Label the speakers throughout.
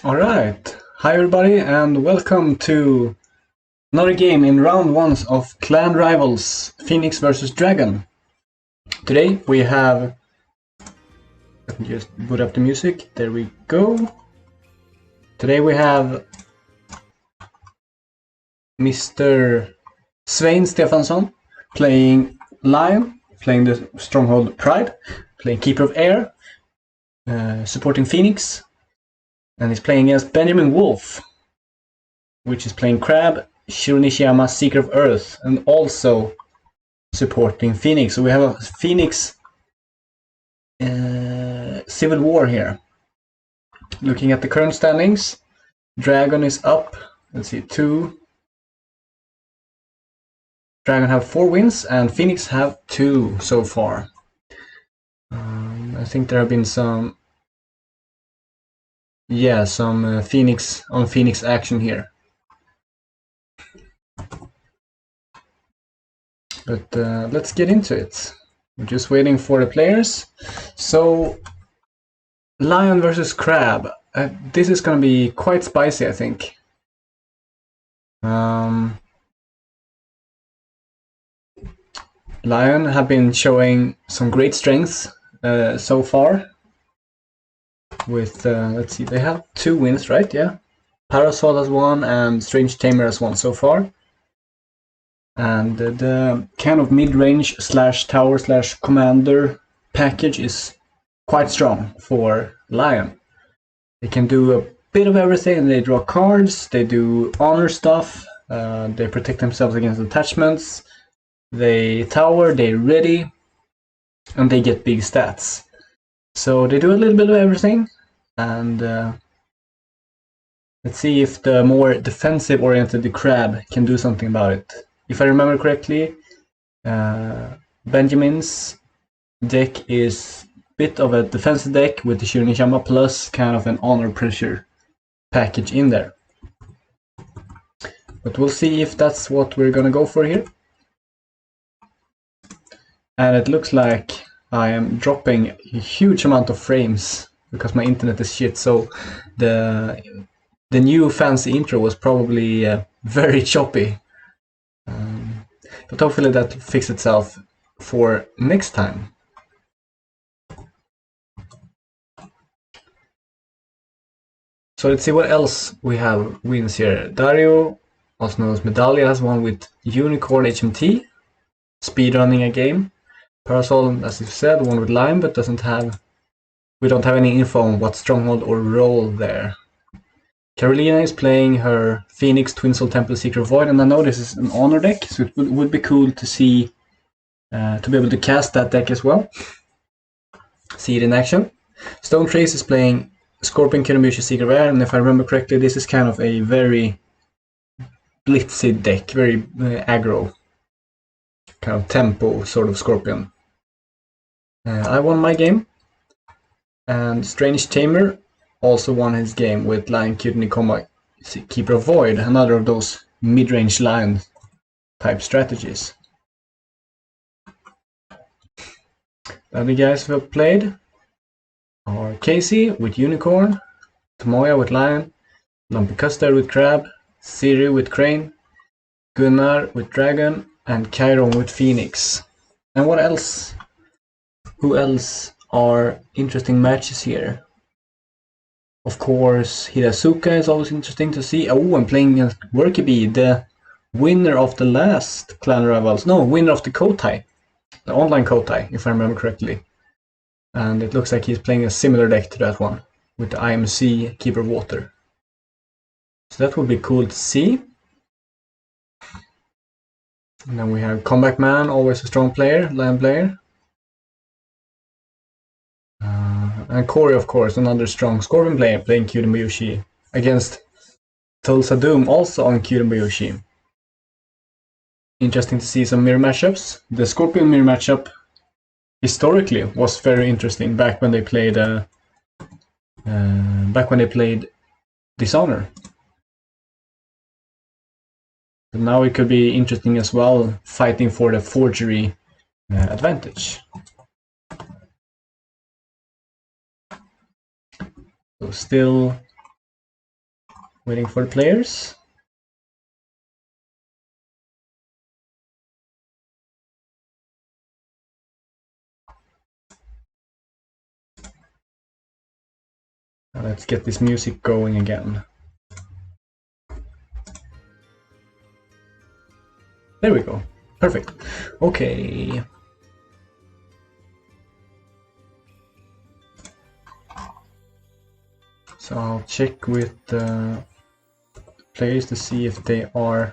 Speaker 1: Alright, hi everybody and welcome to another game in round 1 of Clan Rivals Phoenix vs Dragon. Today we have, let me just put up the music, there we go. Today we have Mr. Sveinn Stefansson playing Lion, playing the Stronghold Pride, playing Keeper of Air, supporting Phoenix. And he's playing against Benjamin Wolf, which is playing Crab, Shiro Seeker of Earth, and also supporting Phoenix. So we have a Phoenix civil war here. Looking at the current standings, Dragon is up, let's see, 2. Dragon have 4 wins and Phoenix have 2 so far. I think there have been some Phoenix action here. But let's get into it. We're just waiting for the players. So, Lion versus Crab. This is going to be quite spicy, I think. Lion have been showing some great strengths so far. With, let's see, they have 2 wins, right? Yeah. Parasol has 1 and Strange Tamer has 1 so far. And the kind of mid-range / tower / commander package is quite strong for Lion. They can do a bit of everything. They draw cards, they do honor stuff, they protect themselves against attachments, they tower, they ready, and they get big stats. So they do a little bit of everything, and let's see if the more defensive-oriented Crab can do something about it. If I remember correctly, Benjamin's deck is a bit of a defensive deck with the Shiro plus kind of an honor pressure package in there. But we'll see if that's what we're gonna go for here. And it looks like I am dropping a huge amount of frames because my internet is shit, so the new fancy intro was probably very choppy. But hopefully that will fix itself for next time. So let's see what else we have wins here. Dario, also known as Medallia, has one with Unicorn HMT, speedrunning a game. Parasol, as you said, one with Lime, but we don't have any info on what stronghold or role there. Carolina is playing her Phoenix Twin Soul Temple Seeker Void, and I know this is an honor deck, so it would be cool to see, to be able to cast that deck as well. See it in action. Stone Trace is playing Scorpion Kiramushi Seeker of Air, and if I remember correctly, this is kind of a very blitzy deck, very aggro, kind of tempo sort of Scorpion. I won my game, and Strange Tamer also won his game with Lion Kidney Combat Keeper of Void, another of those mid-range Lion type strategies. The other guys who have played are Casey with Unicorn, Tomoya with Lion, Lumpy Custard with Crab, Siri with Crane, Gunnar with Dragon, and Chiron with Phoenix. And what else? Who else are interesting matches here? Of course, Hirazuka is always interesting to see. Oh, I'm playing against Workybee, the winner of the last Clan Rivals. No, winner of the Kotai. The online Kotai, if I remember correctly. And it looks like he's playing a similar deck to that one, with the IMC Keeper of Water. So that would be cool to see. And then we have Comeback Man, always a strong player, Lion player. And Corey, of course, another strong Scorpion player, playing Kyuden Bayushi against Tulsa Doom, also on Kyuden Bayushi. Interesting to see some mirror matchups. The Scorpion mirror matchup historically was very interesting back when they played Dishonor. But now it could be interesting as well, fighting for the forgery advantage. So still waiting for the players. Now let's get this music going again. There we go. Perfect. Okay. So I'll check with the players to see if they are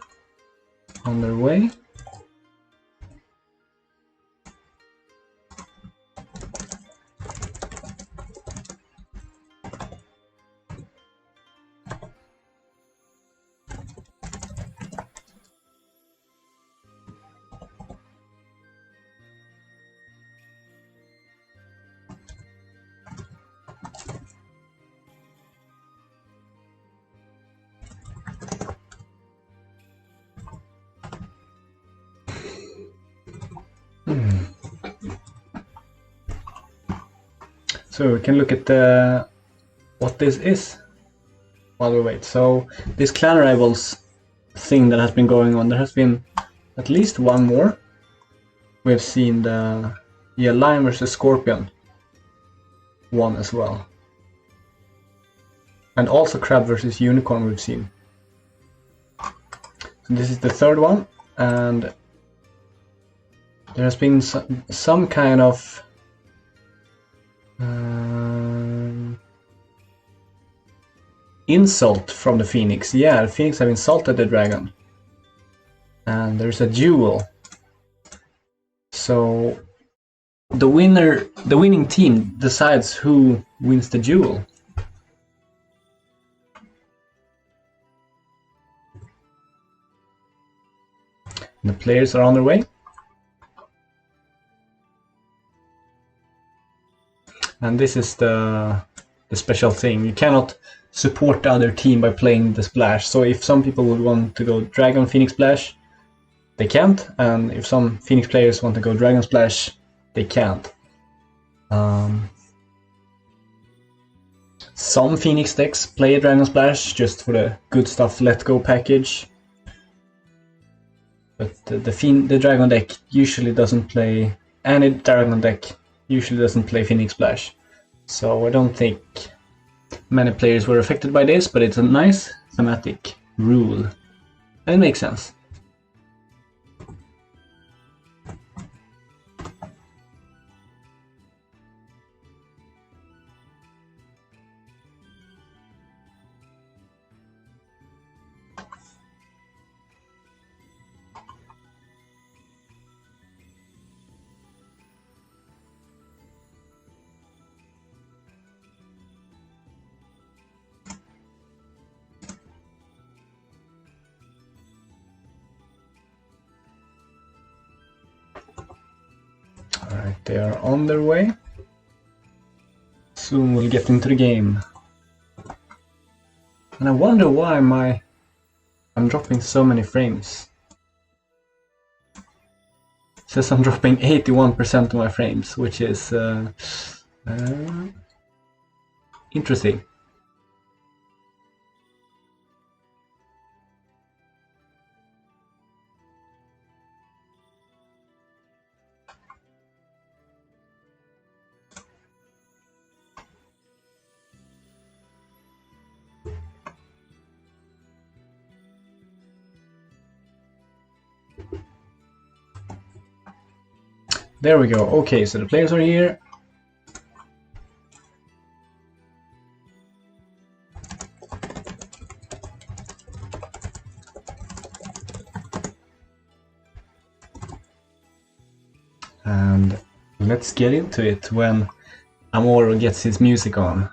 Speaker 1: on their way. So we can look at what this is while we wait. So this Clan Rivals thing that has been going on, there has been at least one more. We've seen the Lion versus Scorpion one as well. And also Crab versus Unicorn we've seen. So this is the third one, and there has been some kind of insult from the Phoenix. Yeah, the Phoenix have insulted the Dragon. And there's a duel. So the winning team decides who wins the duel. The players are on their way. And this is the special thing. You cannot support the other team by playing the splash. So if some people would want to go Dragon Phoenix Splash, they can't. And if some Phoenix players want to go Dragon Splash, they can't. Some Phoenix decks play Dragon Splash just for the good stuff Let Go package. But the Dragon deck usually doesn't play, any Dragon deck usually doesn't play Phoenix Splash. So I don't think many players were affected by this, but it's a nice thematic rule. And it makes sense. They are on their way. Soon we'll get into the game. And I wonder why I'm dropping so many frames. It says I'm dropping 81% of my frames, which is interesting. There we go. Okay, so the players are here. And let's get into it when Amoro gets his music on.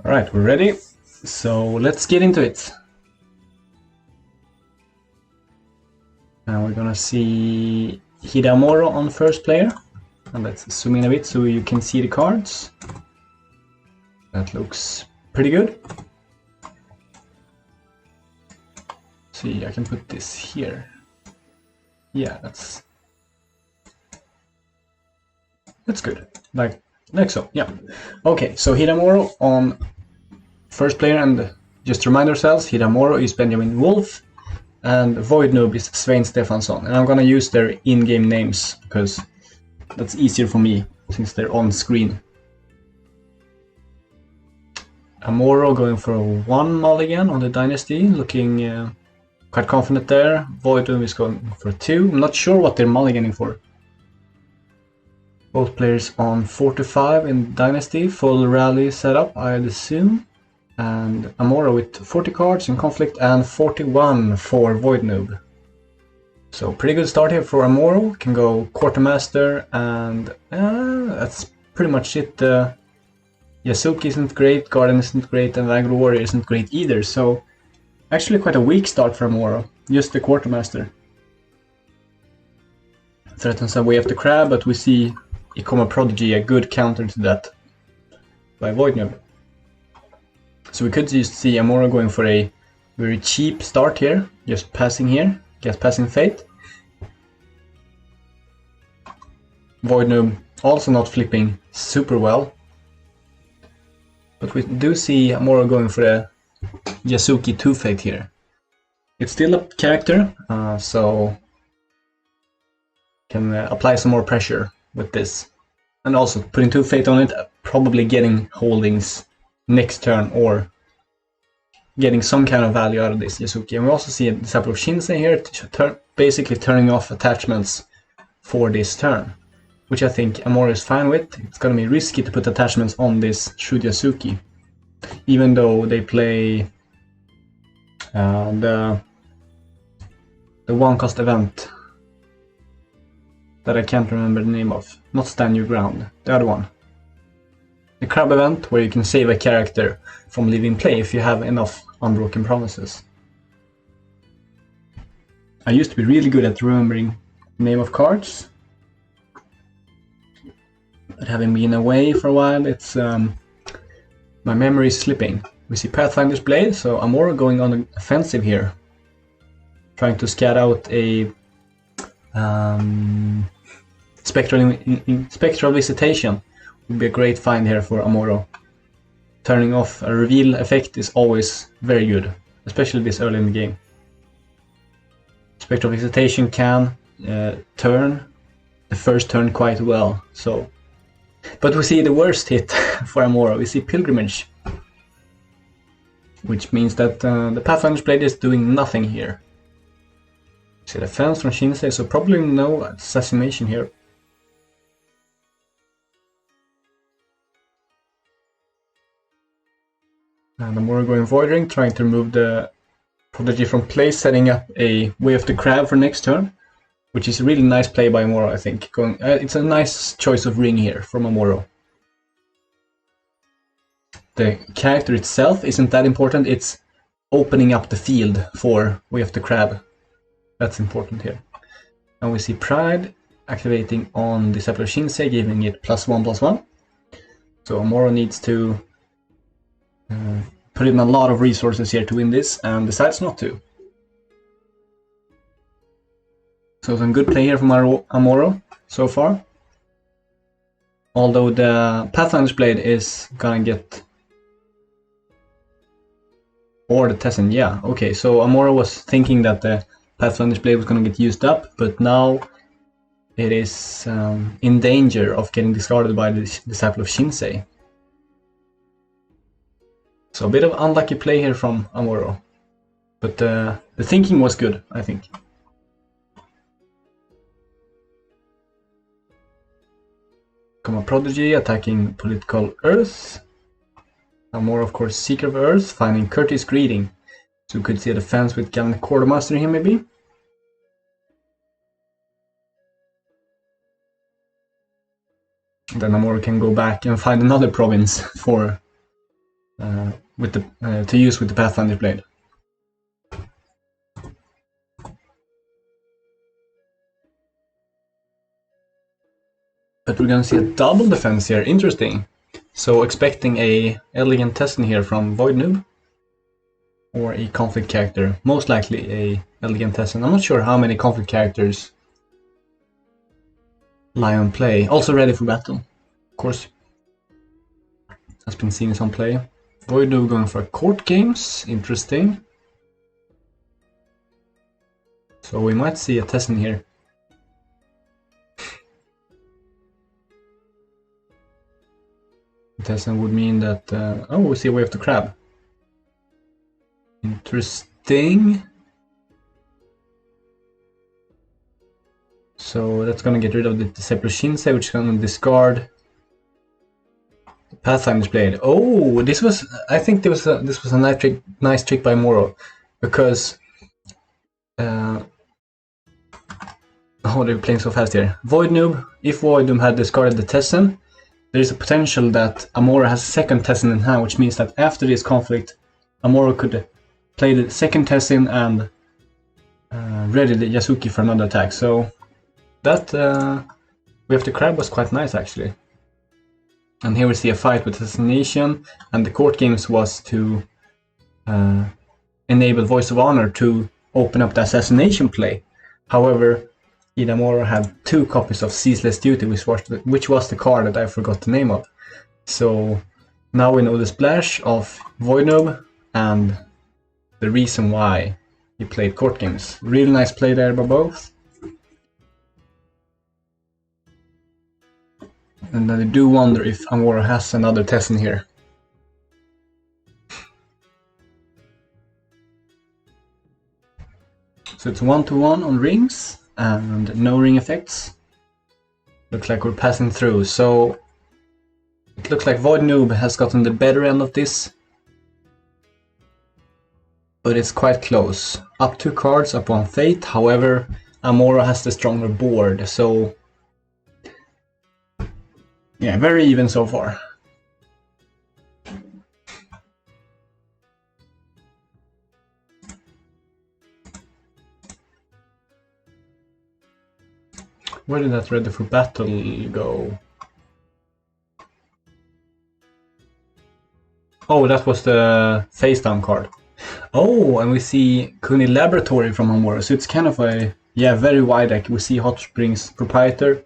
Speaker 1: Alright, we're ready. So let's get into it. Now we're gonna see Hidamoro on first player. And let's zoom in a bit so you can see the cards. That looks pretty good. See, I can put this here. Yeah, that's good. Like so, yeah. Okay, so Hidamoro on first player, and just to remind ourselves, Hidamoro is Benjamin Wolf, and Void Noob is Sveinn Stefansson. And I'm gonna use their in-game names because that's easier for me since they're on screen. Amoro going for a 1 mulligan on the Dynasty, looking quite confident there. Void Noob is going for 2. I'm not sure what they're mulliganing for. Both players on 45 in Dynasty, full rally setup, I'd assume. And Amoro with 40 cards in Conflict and 41 for Void Noob. So pretty good start here for Amoro. Can go Quartermaster, and that's pretty much it. Yasuki isn't great, Garden isn't great, and Vanguard Warrior isn't great either. So actually quite a weak start for Amoro. Just the Quartermaster. Threatens a way of the Crab, but we see Ikoma Prodigy, a good counter to that by Void Noob. So we could just see Amoro going for a very cheap start here, just passing here, just passing Fate. Void Noob also not flipping super well. But we do see Amoro going for a Yasuki 2 Fate here. It's still a character, so can apply some more pressure with this. And also putting 2 Fate on it, probably getting holdings next turn or getting some kind of value out of this Yasuki. And we also see a Disciple of Shinsei here, basically turning off attachments for this turn, which I think Amoro is fine with. It's going to be risky to put attachments on this Shude Yasuki, even though they play the 1-cost event that I can't remember the name of. Not Stand Your Ground, the other one. The Crab event, where you can save a character from leaving play if you have enough Unbroken Promises. I used to be really good at remembering the name of cards, but having been away for a while, it's my memory is slipping. We see Pathfinder's Blade, so Amoro going on the offensive here, trying to scat out a Spectral Visitation. Would be a great find here for Amoro. Turning off a reveal effect is always very good, especially this early in the game. Spectral Visitation can turn the first turn quite well. So, but we see the worst hit for Amoro. We see Pilgrimage, which means that the Pathfinder's Blade is doing nothing here. We see the Fence from Shinsei, so probably no assassination here. And Amoro going Void Ring, trying to remove the Prodigy from play, setting up a Way of the Crab for next turn, which is a really nice play by Amuro, I think. It's a nice choice of ring here from Amuro. The character itself isn't that important, it's opening up the field for Way of the Crab. That's important here. And we see Pride activating on Disciple of Shinsei, giving it +1/+1. So Amuro needs to put in a lot of resources here to win this, and decides not to. So some good play here from Amuro so far. Although the Pathfinder's Blade is gonna get... Or the Tessin, yeah, okay. So Amuro was thinking that the Pathfinder's Blade was gonna get used up, but now it is in danger of getting discarded by the Disciple of Shinsei. So a bit of unlucky play here from Amuro. But the thinking was good, I think. Come on, Prodigy attacking Political Earth. Amuro, of course, Seeker of Earth, finding Courteous Greeting. So we could see a defense with Gallant Quartermaster here, maybe. Then Amuro can go back and find another province for to use with the Pathfinder Blade. But we're gonna see a double defense here. Interesting. So expecting a Elegant Tessin here from Void Noob, or a conflict character. Most likely a Elegant Tessin. I'm not sure how many conflict characters lie on play. Also ready for battle, of course. Has been seen in some play. Void Noob going for court games. Interesting. So we might see a Tessin here. Tessin would mean that... oh, we see a Way of the Crab. Interesting. So that's gonna get rid of the Disciple of Shinsei, which is gonna discard the Pathfinder's Blade. Oh, this was... I think this was a nice trick by Amuro, because... oh, they're playing so fast here. Void Noob, if Void Noob had discarded the Tessin, there is a potential that Amuro has a second Tessin in hand, which means that after this conflict, Amuro could play the second Tessin and ready the Yasuki for another attack. So that Way of the Crab was quite nice, actually. And here we see a fight with Assassination, and the court games was to enable Voice of Honor to open up the Assassination play. However, Amuro had 2 copies of Ceaseless Duty, which was the card that I forgot the name of. So now we know the splash of Void Noob and the reason why he played court games. Really nice play there by both. And I do wonder if Amuro has another Tessin here. So it's 1-1 on rings. And no ring effects. Looks like we're passing through. So it looks like Void Noob has gotten the better end of this, but it's quite close. Up 2 cards, up 1 fate. However, Amuro has the stronger board. So yeah, very even so far. Where did that ready for battle go? Oh, that was the face down card. Oh, and we see Kuni Laboratory from Amuro. So it's kind of a, yeah, very wide deck. We see Hot Springs Proprietor,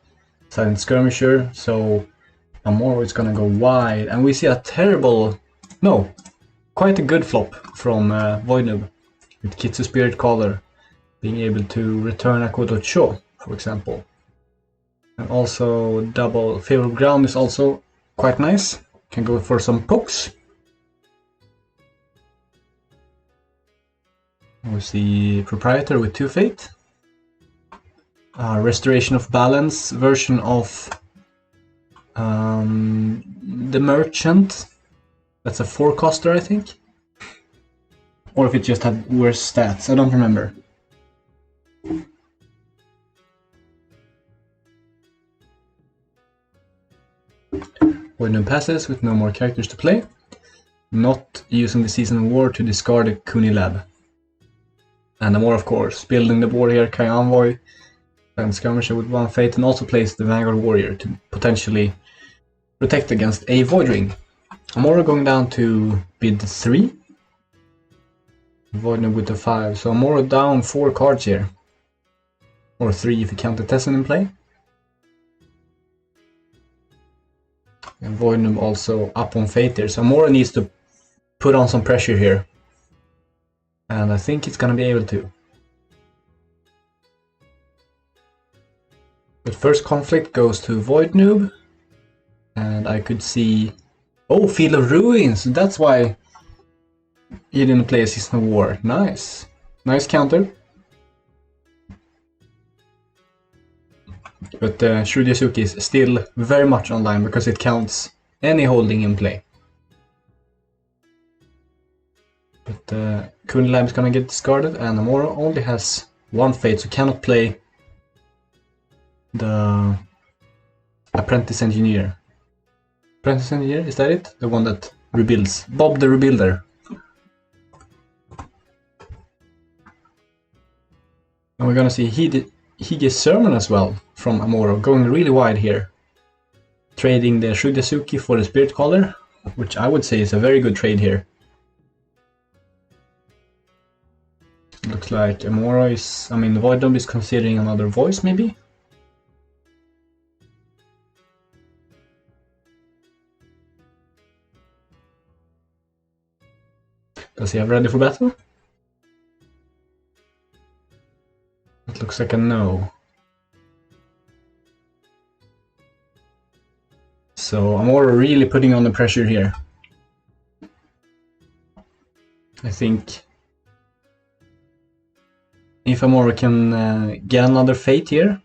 Speaker 1: Silent Skirmisher. So Amuro is gonna go wide. And we see a terrible, no, quite a good flop from Void Noob, with Kitsu Spirit Caller being able to return Akoto Cho, for example. And also double Favor of Ground is also quite nice. Can go for some pokes. We see Proprietor with 2 fate. Restoration of Balance version of the Merchant. That's a 4-coster, I think. Or if it just had worse stats, I don't remember. Voidnub passes with no more characters to play. Not using the Season of War to discard a Kuni Lab. And Amora, of course, building the board here, Kai Envoy, and Skirmisher with 1 Fate, and also plays the Vanguard Warrior to potentially protect against a Void Ring. Amora going down to bid 3. Voidnub with the 5, so Amora down 4 cards here. Or 3 if you count the Tessin in play. And Voidnub also up on Fate here, so Amora needs to put on some pressure here. And I think it's gonna be able to. But first conflict goes to Voidnub. And I could see... Oh, Field of Ruins! That's why he didn't play a Season of War. Nice. Nice counter. But Shrewd Yasuki is still very much online because it counts any holding in play. But Kuni Lab is gonna get discarded, and Amora only has 1 Fate, so cannot play the Apprentice Engineer. Apprentice Engineer, is that it? The one that rebuilds. Bob the Rebuilder. And we're gonna see Hige's Sermon as well from Amora, going really wide here. Trading the Shudesuki for the Spirit Caller, which I would say is a very good trade here. Looks like Amora is, Voidnub is considering another voice maybe? Does he have ready for battle? It looks like a no. So Amora really putting on the pressure here. I think if Amora can get another Fate here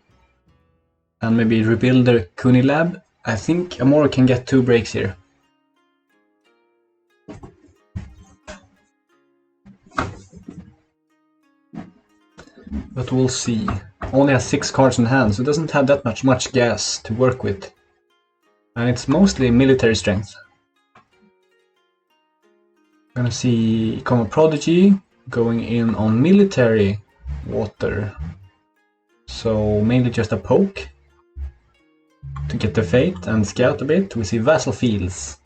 Speaker 1: and maybe rebuild the Kuni Lab, I think Amora can get 2 breaks here. But we'll see. Only has 6 cards in hand, so it doesn't have that much gas to work with. And it's mostly military strength. Gonna see Coma Prodigy going in on military water. So mainly just a poke to get the Fate and scout a bit. We see Vassal Fields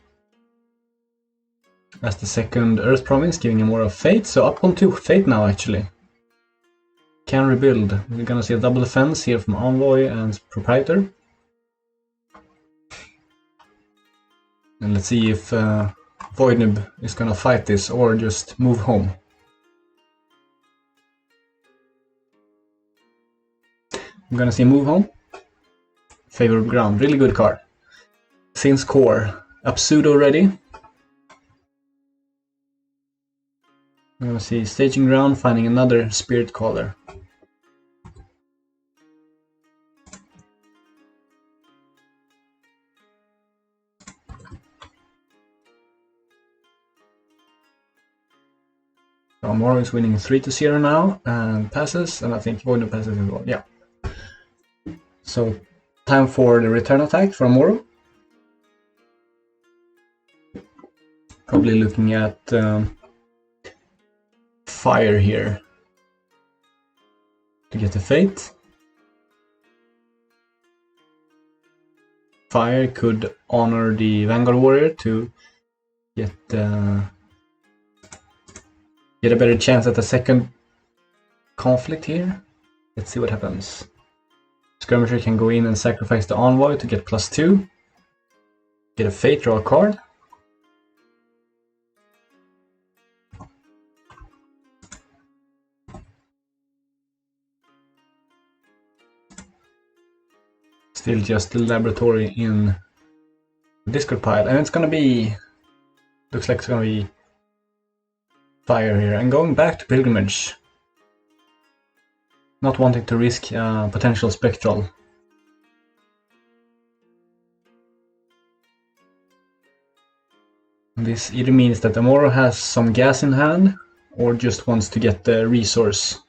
Speaker 1: as the second Earth Province, giving him more of Fate. So up on 2 Fate now actually. Can rebuild. We're gonna see a double defense here from Envoy and Proprietor. And let's see if Voidnub is gonna fight this or just move home. I'm gonna see move home. Favorable ground, really good card. Since core, up pseudo ready. I'm gonna see staging ground, finding another Spirit Caller. Amora is winning 3-0 now and passes, and I think Voidnub passes as well. Yeah. So time for the return attack from Amora. Probably looking at fire here to get the Fate. Fire could honor the Vanguard Warrior to get a better chance at the second conflict here. Let's see what happens. Skirmisher can go in and sacrifice the Envoy to get +2. Get a Fate, draw a card. Still just the laboratory in the Discord pile, and it's gonna be... looks like it's gonna be fire here, and going back to Pilgrimage. Not wanting to risk potential Spectral. This either means that Amora has some gas in hand, or just wants to get the resource.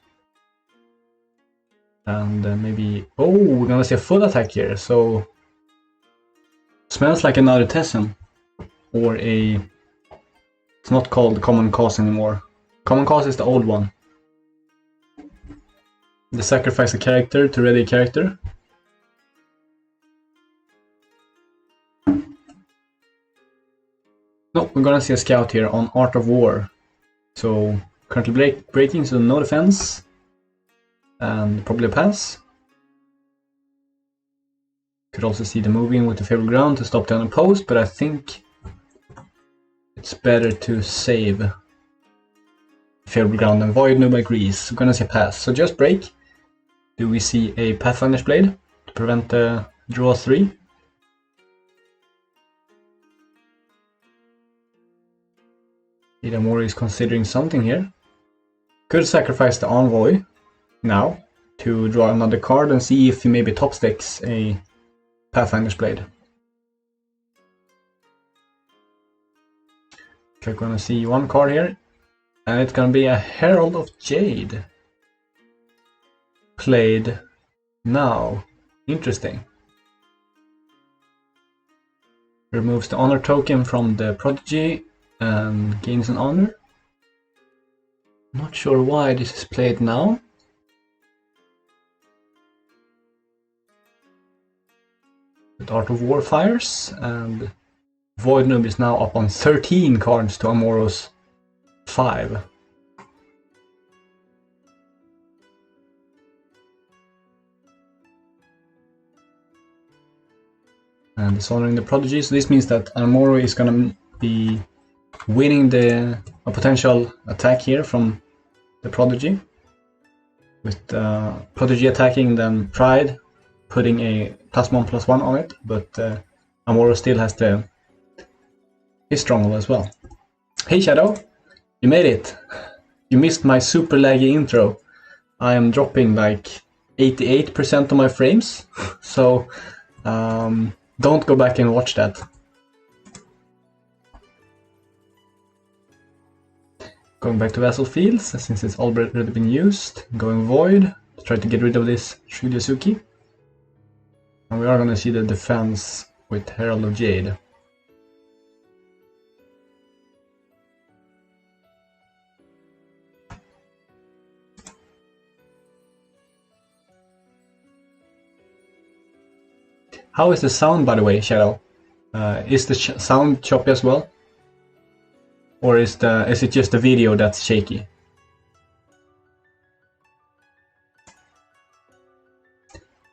Speaker 1: And maybe... Oh, we're gonna see a full attack here, so... Smells like another Tessin. Or a... It's not called Common Cause anymore. Common Cause is the old one. The sacrifice a character to ready a character. No, we're gonna see a scout here on Art of War. So, currently breaking, so no defense. And probably a pass. Could also see the moving with the favorite ground to stop the unopposed, but I think it's better to save favorite ground, and Void Noob agrees. We're gonna see a pass. So just break. Do we see a Pathfinder's Blade to prevent the draw 3? Idamori is considering something here. Could sacrifice the Envoy now to draw another card and see if he maybe top sticks a Pathfinder's Blade. Okay, we're gonna see one card here, and it's gonna be a Herald of Jade. Played now. Interesting. Removes the honor token from the prodigy and gains an honor. Not sure why this is played now. With Art of War fires, and Void Noob is now up on 13 cards to Amoro's 5. And dishonoring the prodigy, so this means that Amoro is gonna be winning a potential attack here from the prodigy. With prodigy attacking, then Pride putting a +1/+1 on it, but Amoro still has his stronghold as well. Hey Shadow, you made it! You missed my super laggy intro. I am dropping like 88% of my frames, so don't go back and watch that. Going back to Vassal Fields, since it's already been used. Going Void, to try to get rid of this Shudesuki. And we are going to see the defense with Herald of Jade. How is the sound, by the way, Shadow? Is the sound choppy as well? Or is it just the video that's shaky?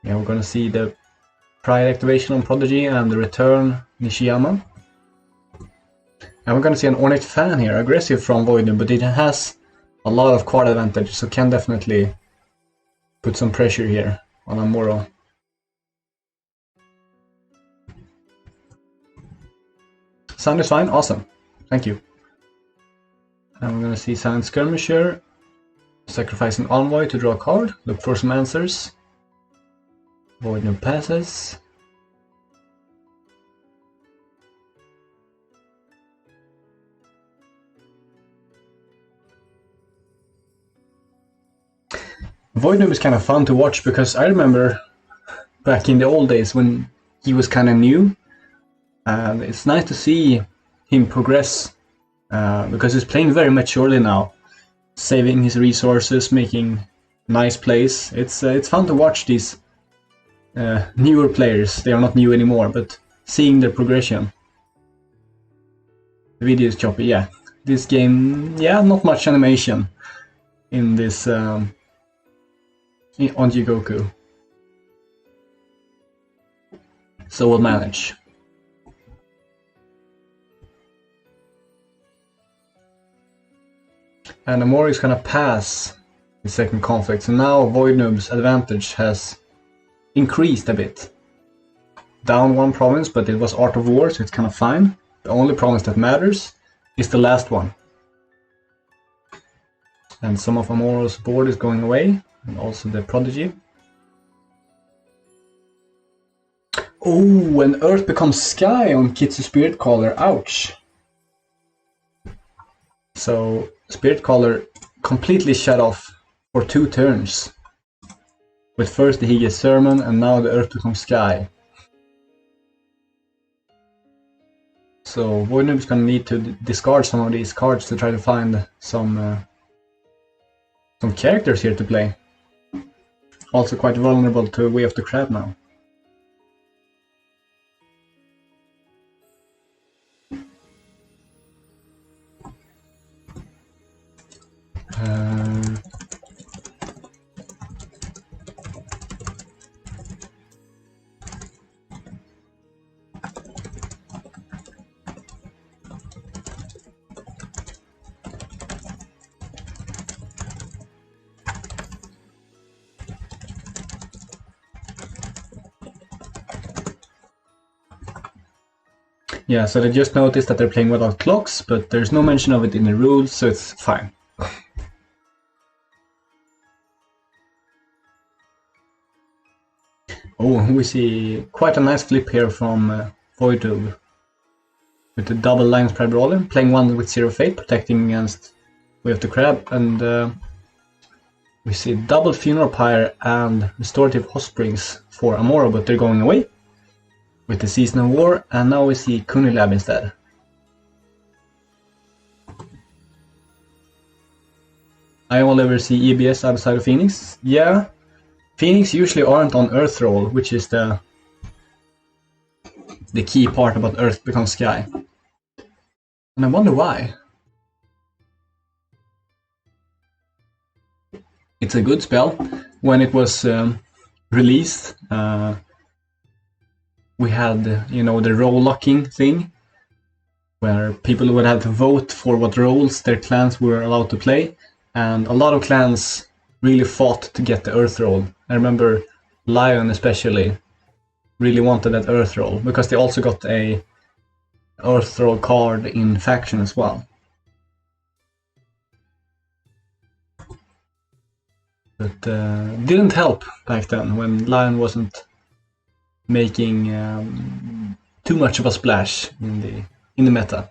Speaker 1: Yeah, we're gonna see the Pride activation on Prodigy and the return Nishiyama. And we're gonna see an Ornate Fan here, aggressive from Void Noob, but it has a lot of card advantage, so can definitely put some pressure here on Amoro. Sound is fine, awesome, thank you. And we're gonna see Silent Skirmisher, sacrificing Envoy to draw a card, look for some answers. Void Noob passes. Void Noob is kind of fun to watch because I remember back in the old days when he was kind of new, and it's nice to see him progress because he's playing very maturely now, saving his resources, making nice plays. It's fun to watch these newer players. They are not new anymore, but seeing their progression. The video is choppy, yeah. This game, yeah, not much animation in this on Jigoku. So we'll manage. And Amori is gonna pass the second conflict, so now Void Noob's advantage has increased a bit. Down one province, but it was Art of War, so it's kind of fine. The only province that matters is the last one. And some of Amoro's board is going away, and also the Prodigy. Oh, when Earth becomes Sky on Kitsu Spirit Caller, ouch! So Spirit Caller completely shut off for 2 turns. With first the Hige's Sermon and now the Earth becomes Sky. So Void Noob is gonna need to discard some of these cards to try to find some characters here to play. Also quite vulnerable to Way of the Crab now. Yeah, so they just noticed that they're playing without clocks, but there's no mention of it in the rules, so it's fine. Oh, we see quite a nice flip here from Void Noob. With the double Lion's Pride Brawler, playing one with Zero Fate, protecting against Way of the Crab, and we see double Funeral Pyre and Restorative Hot Springs for Amoro, but they're going away with the Season of War, and now we see Kunilab instead. I only ever see EBS outside of Phoenix. Yeah, Phoenix usually aren't on Earth roll, which is the key part about Earth becomes Sky. And I wonder why. It's a good spell. When it was released, we had, you know, the role locking thing, where people would have to vote for what roles their clans were allowed to play, and a lot of clans really fought to get the Earth role. I remember Lion especially really wanted that Earth role, because they also got a Earth role card in faction as well. But didn't help back then when Lion wasn't making too much of a splash in the meta.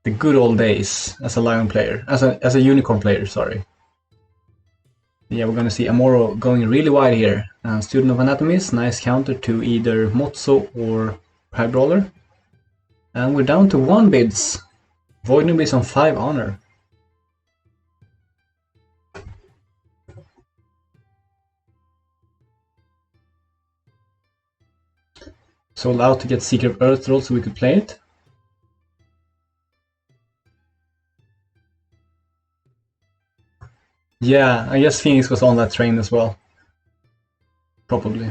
Speaker 1: The good old days as a Lion player, as a Unicorn player, sorry. Yeah, we're gonna see Amoro going really wide here. Student of Anatomies, nice counter to either Mozzo or Pride Brawler. And we're down to 1 bids. Void Noob is on 5 honor. Sold out to get Secret of Earth roll so we could play it. Yeah, I guess Phoenix was on that train as well. Probably.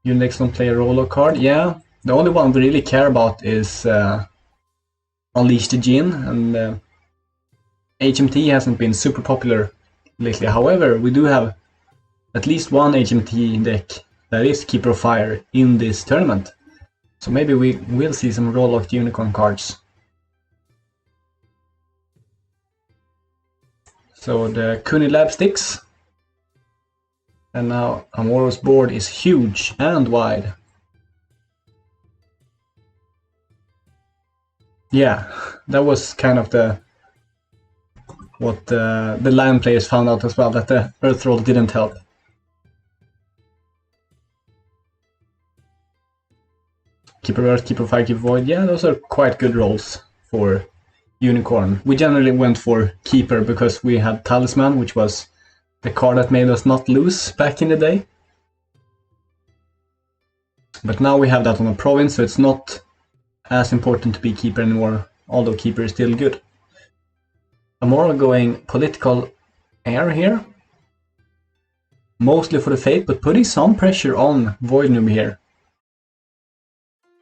Speaker 1: Unix don't play a Rolo card. Yeah, the only one we really care about is Unleash the Djinn, and HMT hasn't been super popular lately. However, we do have at least one HMT deck that is Keeper of Fire in this tournament. So maybe we will see some roll-locked Unicorn cards. So the Kunilab sticks. And now Amoro's board is huge and wide. Yeah, that was kind of what the Lion players found out as well, that the Earth roll didn't help. Keeper Earth, Keeper Fire, Keeper Void, yeah, those are quite good rolls for Unicorn. We generally went for Keeper because we had Talisman, which was the card that made us not lose back in the day. But now we have that on a province, so it's not as important to be Keeper anymore, although Keeper is still good. Amoro going political air here. Mostly for the Fate, but putting some pressure on Void Noob here.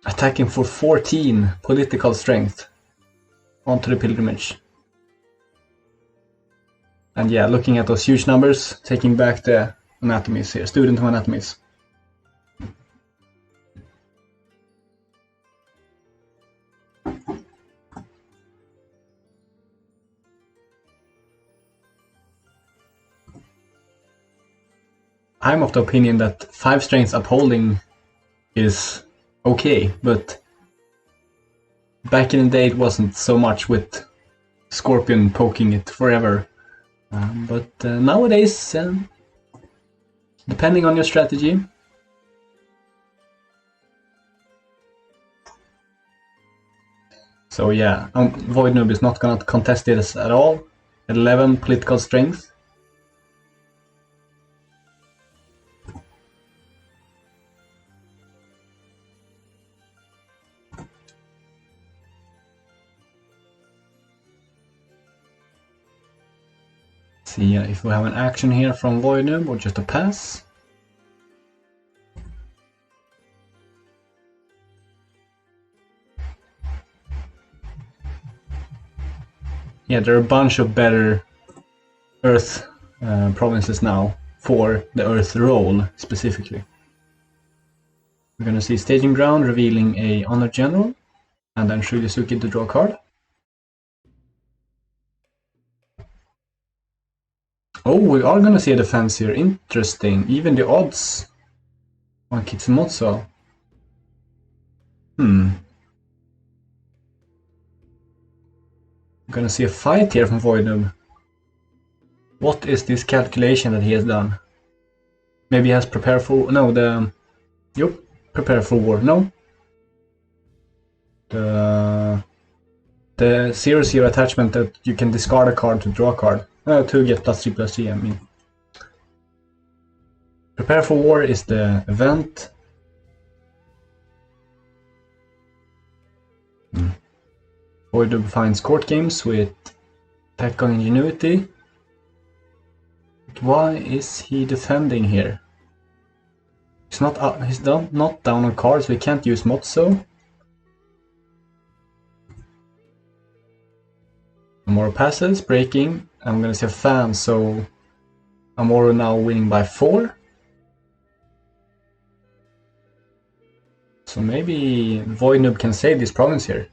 Speaker 1: Attacking for 14 political strength onto the Pilgrimage. And yeah, looking at those huge numbers, taking back the Anatomies here, Student of Anatomies. I'm of the opinion that 5 strengths upholding is okay, but back in the day it wasn't so much with Scorpion poking it forever. But nowadays, depending on your strategy. So yeah, Void Noob is not gonna contest this at all. 11 political strength. See if we have an action here from Void Noob or just a pass. Yeah, there are a bunch of better Earth provinces now for the Earth role specifically. We're gonna see Staging Ground revealing a Honor General, and then Shuryusuke to draw a card. Oh, we are gonna see a defense here. Interesting. Even the odds on Kitsumotsu. I'm gonna see a fight here from Void Noob. What is this calculation that he has done? Maybe he has prepared for... No, prepare for war. No. The 0/0 attachment that you can discard a card to draw a card. To get +3/3, I mean. Prepare for War is the event. Void Noob finds court games with attack on Ingenuity. But why is he defending here? He's not down on cards, so he can't use Motso. More passes, breaking. I'm gonna see a fan, so Amoro now winning by 4. So maybe Void Noob can save this province here.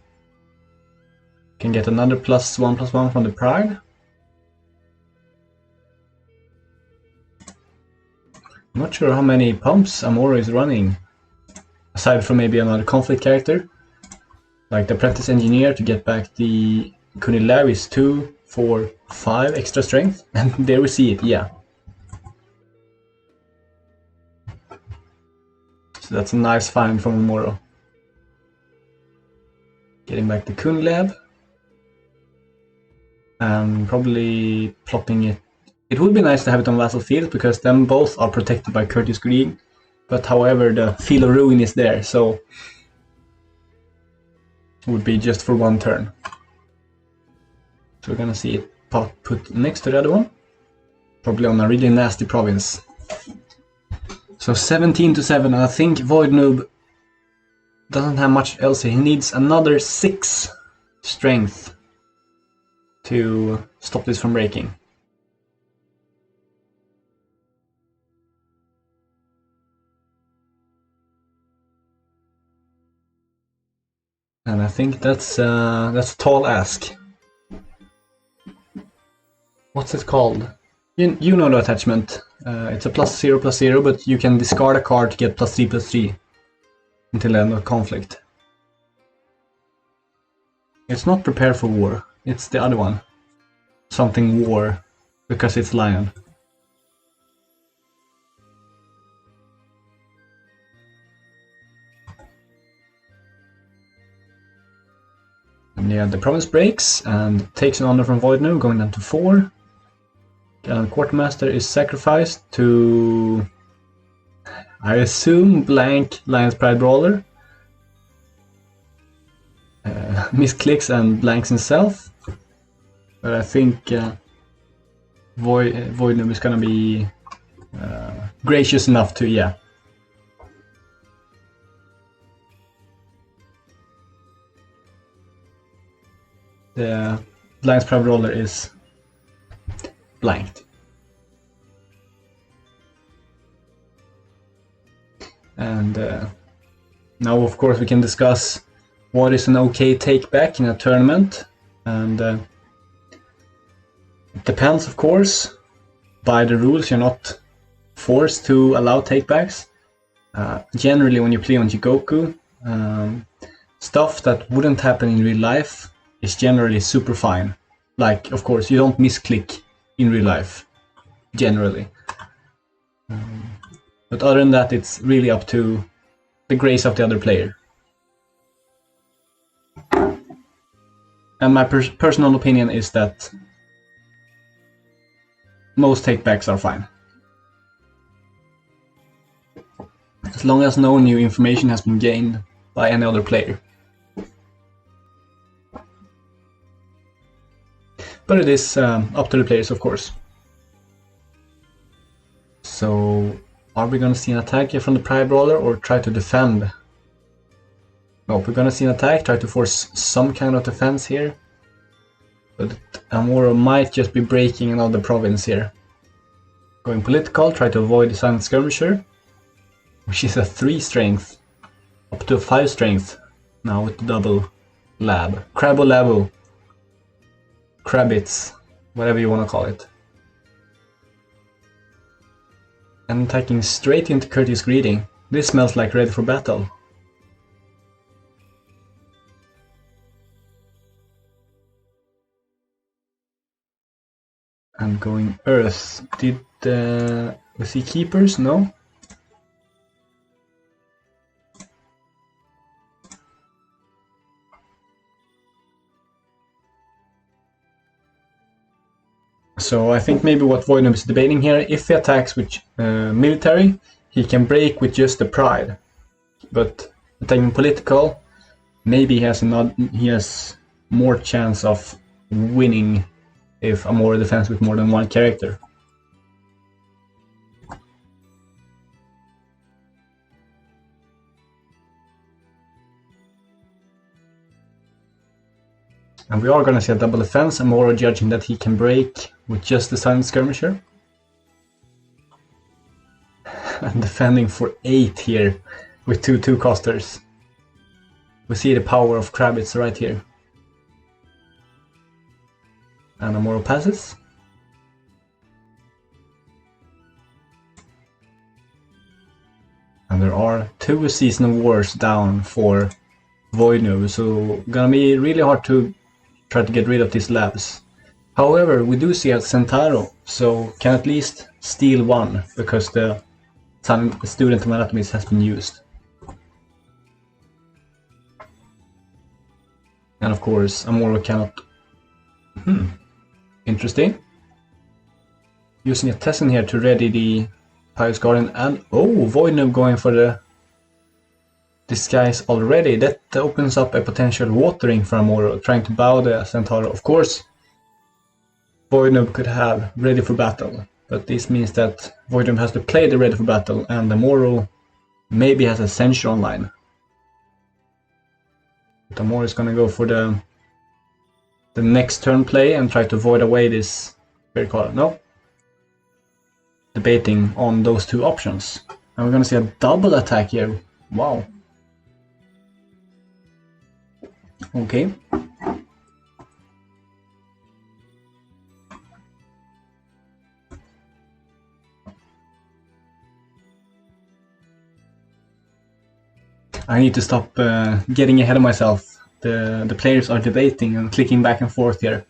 Speaker 1: Can get another +1/+1 from the Pride. I'm not sure how many pumps Amoro is running, aside from maybe another conflict character, like the Apprentice Engineer to get back the Kunilaw is 2, 4, 5 extra strength, and there we see it, yeah. So that's a nice find from Amoro. Getting back the Kunilaw. And probably plopping it. It would be nice to have it on Vassal Field, because then both are protected by Courteous Greed. But however, the Field of Ruin is there, so it would be just for one turn. So we're gonna see it put next to the other one. Probably on a really nasty province. So 17-7, and I think Void Noob doesn't have much else. He needs another 6 strength to stop this from breaking. And I think that's a tall ask. What's it called? You know the attachment. It's a +0/+0, but you can discard a card to get +3/+3 until the end of conflict. It's not Prepare for War. It's the other one. Something War, because it's Lion. And yeah, the province breaks and takes an honor from Void Noob, going down to 4. And Quartermaster is sacrificed to, I assume, blank Lion's Pride Brawler. Misclicks and blanks himself. But I think Void Noob is gonna be gracious enough to, yeah. The Lion's Pride Brawler is blanked. And now of course we can discuss what is an okay take back in a tournament, and it depends of course. By the rules you're not forced to allow takebacks. Generally when you play on Jigoku, stuff that wouldn't happen in real life is generally super fine. Like, of course, you don't misclick in real life, generally. But other than that, it's really up to the grace of the other player. And my personal opinion is that most takebacks are fine. As long as no new information has been gained by any other player. But it is up to the players, of course. So, are we gonna see an attack here from the Pride Brawler or try to defend? No, we're gonna see an attack, try to force some kind of defense here. But Amuro might just be breaking another province here. Going political, try to avoid the Silent Skirmisher, which is a 3 strength, up to 5 strength, now with the double lab. Crabbo Labo. Crabbits, whatever you want to call it. And attacking straight into Courteous Greeting. This smells like ready for battle. And going Earth. Did we see Keepers? No? So I think maybe what Voidnub is debating here, if he attacks with military, he can break with just the Pride. But attacking political, maybe he has more chance of winning if Amuro defends with more than one character. And we are gonna see a double defense, Amuro judging that he can break with just the Silent Skirmisher. And defending for 8 here with 2 costers. We see the power of Crabbits right here. And Amuro passes. And there are 2 Seasonal Wars down for Voidnub, so gonna be really hard to try to get rid of these labs. However, we do see a Centauro, so can at least steal 1, because the Student of Anatomies has been used. And of course, Amuro cannot... Interesting. Using a Tessin here to ready the Pious Guardian, and Voidnub going for the disguise already. That opens up a potential watering for Amuro, trying to bow the Centauro. Of course, Voidnub could have ready for battle, but this means that Voidnub has to play the ready for battle, and Amuro maybe has a Censure online. But Amuro is gonna go for the next turn play and try to void away this Spirit Caller. No. Debating on those 2 options. And we're gonna see a double attack here. Wow. Okay. I need to stop getting ahead of myself. The players are debating and clicking back and forth here,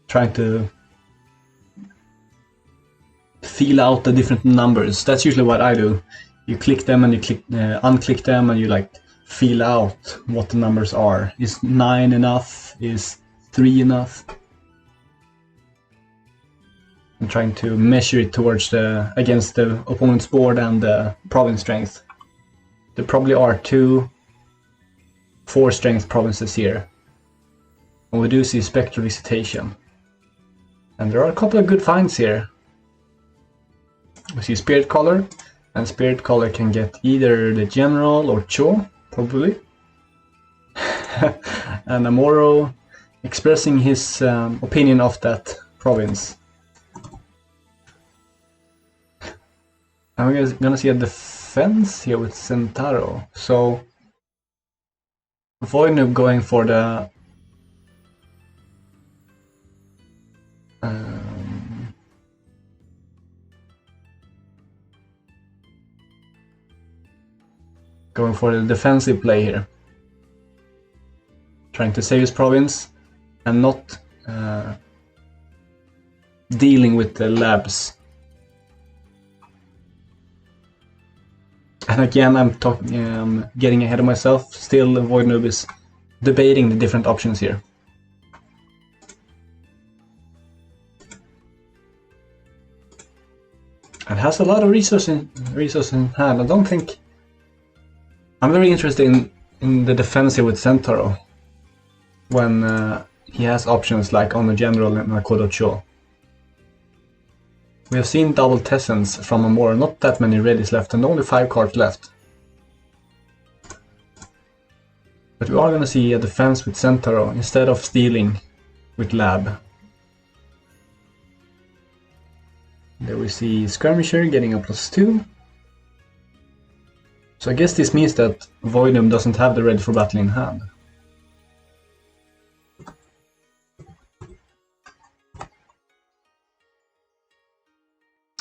Speaker 1: trying to feel out the different numbers. That's usually what I do. You click them and you unclick them, and you like feel out what the numbers are. Is 9 enough? Is 3 enough? I'm trying to measure it towards against the opponent's board and the province strength. There probably are 2 4-strength provinces here. And we do see Spectral Visitation. And there are a couple of good finds here. We see Spirit Caller, and Spirit Caller can get either the General or Cho, probably. And Amuro expressing his opinion of that province. And we're gonna see a defense here with Centauro. So Voidnub going for the defensive play here. trying to save his province and not dealing with the labs. And again, I'm getting ahead of myself. Still, Voidnoob is debating the different options here. It has a lot of resources in hand. I don't think... I'm very interested in the defensive with Centauro. When he has options like on the general and Nakodo Cho. We have seen double Tessens from Amora, not that many readies left and only 5 cards left. But we are gonna see a defense with Centauro instead of stealing with Lab. There we see Skirmisher getting a +2. So I guess this means that Voidnoob doesn't have the ready for battle in hand.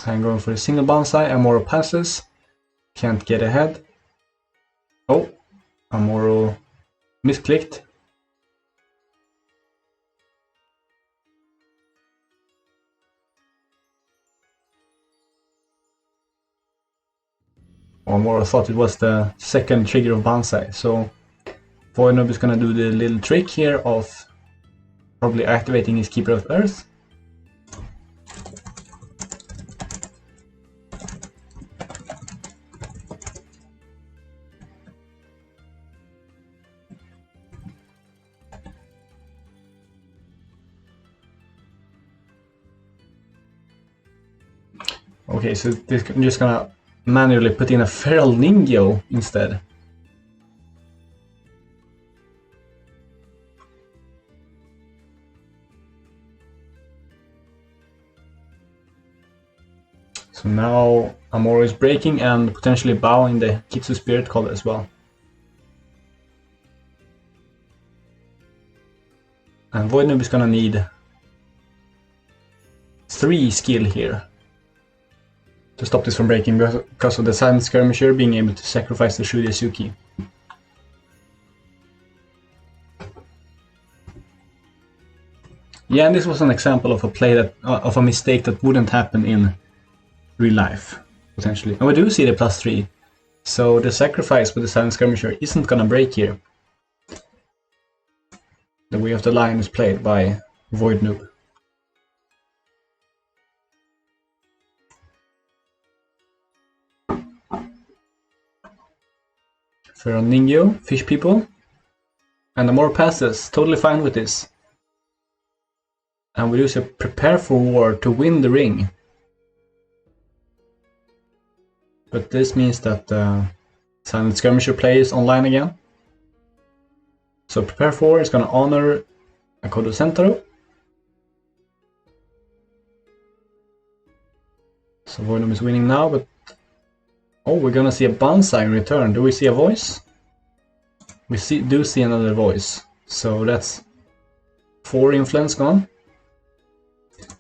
Speaker 1: I'm going for a single bonsai. Amoro passes. Can't get ahead. Oh, Amoro misclicked. Amoro thought it was the second trigger of bonsai, so Voidnoob is gonna do the little trick here of probably activating his Keeper of Earth. Okay, so I'm just gonna manually put in a Feral Ningyo instead. So now Amoro is breaking and potentially bowing the Kitsu Spirit Caller as well. And Voidnoob is gonna need 3 skill here to stop this from breaking because of the Silent Skirmisher being able to sacrifice the Shuryasuki. Yeah, and this was an example of a play that of a mistake that wouldn't happen in real life, potentially. And we do see the +3, so the sacrifice with the Silent Skirmisher isn't gonna break here. The Way of the Lion is played by Voidnoob. Feral Ningyo, Fish People, and the more passes, totally fine with this. And we do say prepare for war to win the ring. But this means that Silent Skirmisher play is online again. So prepare for war is gonna honor Nakodo Centauro. So Voidnoob is winning now, but oh, we're gonna see a bonsai in return. Do we see a voice? We do see another voice. So that's 4 influence gone.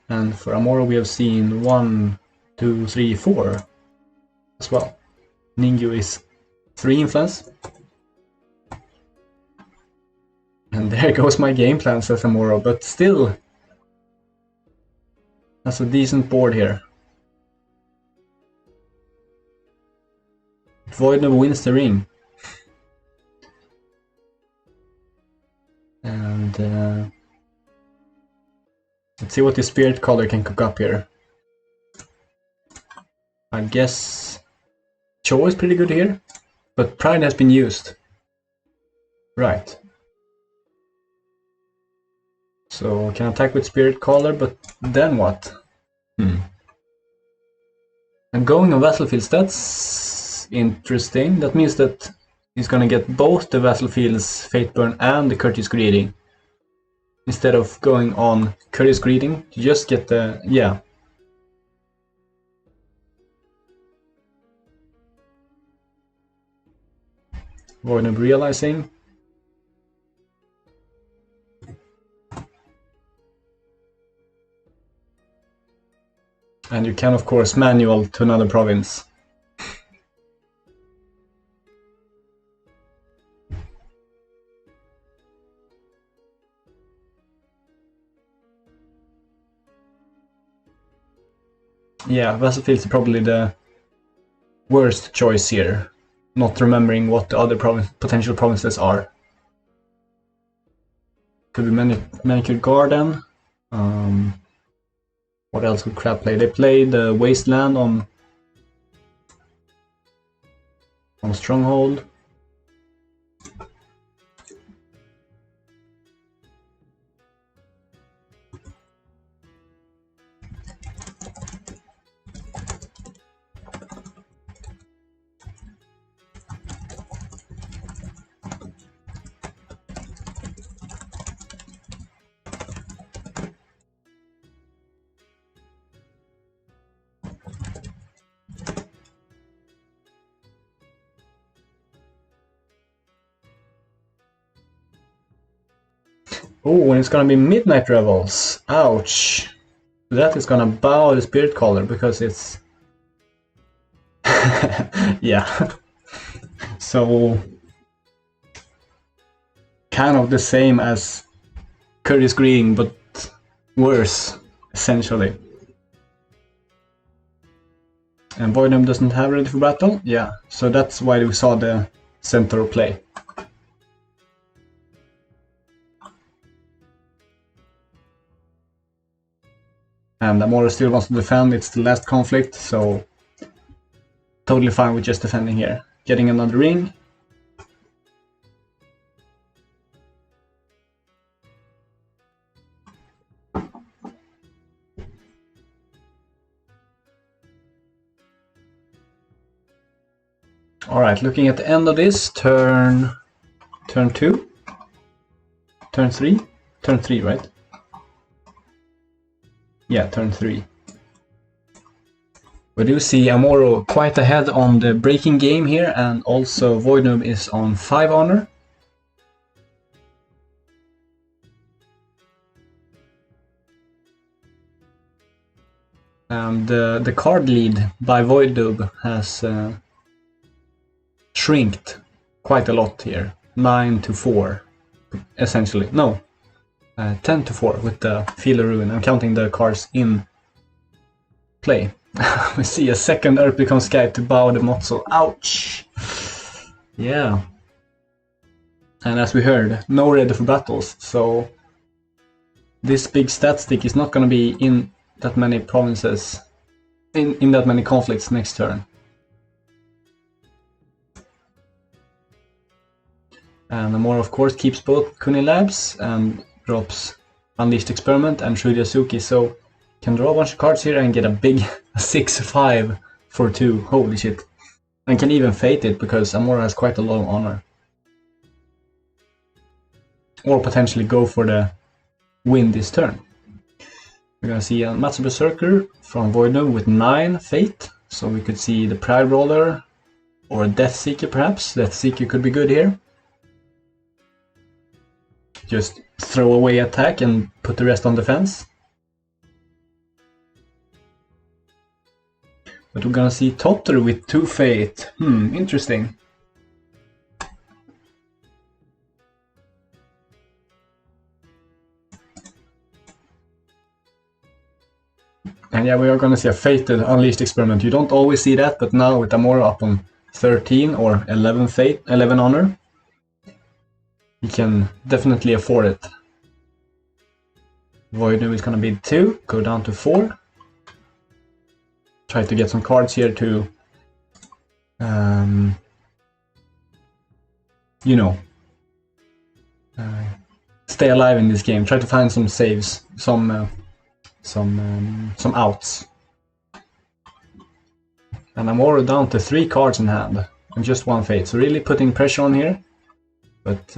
Speaker 1: And for Amoro we have seen 1, 2, 3, 4 as well. Ningyo is 3 influence. And there goes my game plan, says Amoro, but still that's a decent board here. Voidnoob wins the ring. And let's see what the Spirit Caller can cook up here. I guess Cho is pretty good here, but Pride has been used. Right. So can attack with Spirit Caller, but then what? And going on Battlefields, that's interesting. That means that he's gonna get both the Battlefields Fate Burn and the Courteous Greeting. Instead of going on Courteous Greeting, you just get the... yeah. Voidnoob realizing. And you can of course manual to another province. Yeah, Battlefield is probably the worst choice here, not remembering what the other potential provinces are. Could be Manicured Garden. What else could Crab play? They played the Wasteland on Stronghold. Oh, and it's gonna be Midnight Revels. Ouch. That is gonna bow the Spirit Caller because it's... yeah. So... kind of the same as Courteous Greeting, but worse, essentially. And Voidnum doesn't have Ready for Battle? Yeah, so that's why we saw the Centaur play. And Amora still wants to defend, it's the last conflict, so totally fine with just defending here. Getting another ring. Alright, looking at the end of this, turn 2? Turn 3? Turn 3, right? Yeah, turn 3. We do see Amoro quite ahead on the breaking game here, and also Voidnum is on 5 honor. And the card lead by Voidnum has shrinked quite a lot here. 9 to 4, essentially. No, 10 to 4 with the Feeler Ruin. I'm counting the cards in play. We see a second Earth becomes Sky to bow the Motso. Ouch! Yeah. And as we heard, no Ready for Battles, so this big stat stick is not going to be in that many provinces, in that many conflicts next turn. And Amora of course keeps both Kuni Labs and drops Unleashed Experiment and Shuja Suki, so can draw a bunch of cards here and get a big 6-5 for 2. Holy shit. And can even fate it because Amora has quite a low honor. Or potentially go for the win this turn. We're gonna see a Matsu Berserker from Voidnum with 9 fate. So we could see the Pride Roller or a Death Seeker perhaps. Death Seeker could be good here. Just throw away attack and put the rest on defense. But we're gonna see Totter with 2 fate. Interesting. And yeah, we are gonna see a fated Unleashed Experiment. You don't always see that, but now with Amora up on 13 or 11 fate, 11 honor, you can definitely afford it. Voidnum is gonna be 2, go down to 4. Try to get some cards here to, you know, stay alive in this game. Try to find some saves, some outs. And I'm already down to 3 cards in hand and just 1 fate, so really putting pressure on here, but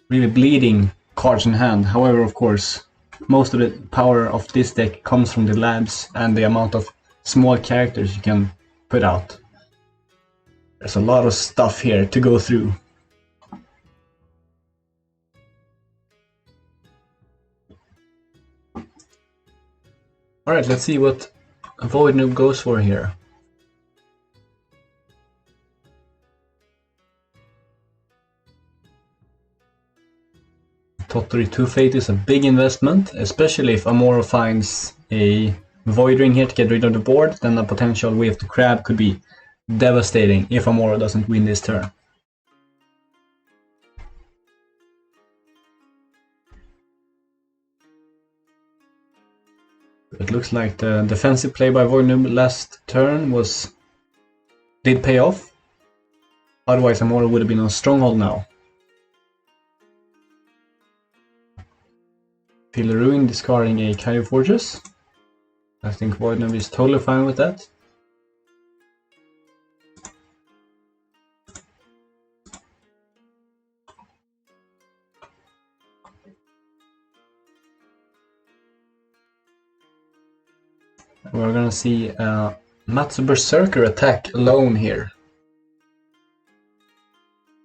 Speaker 1: really bleeding cards in hand. However, of course, most of the power of this deck comes from the labs and the amount of small characters you can put out. There's a lot of stuff here to go through. Alright, let's see what Voidnum goes for here. Totally 2 fate is a big investment, especially if Amora finds a Void Ring here to get rid of the board, then a potential Wave to Crab could be devastating if Amuro doesn't win this turn. It looks like the defensive play by Voidnoob last turn did pay off. Otherwise Amuro would have been on Stronghold now. Feel the Ruin, discarding a Kaiju Fortress. I think Voidnoob is totally fine with that. We're gonna see Matsu Berserker attack alone here.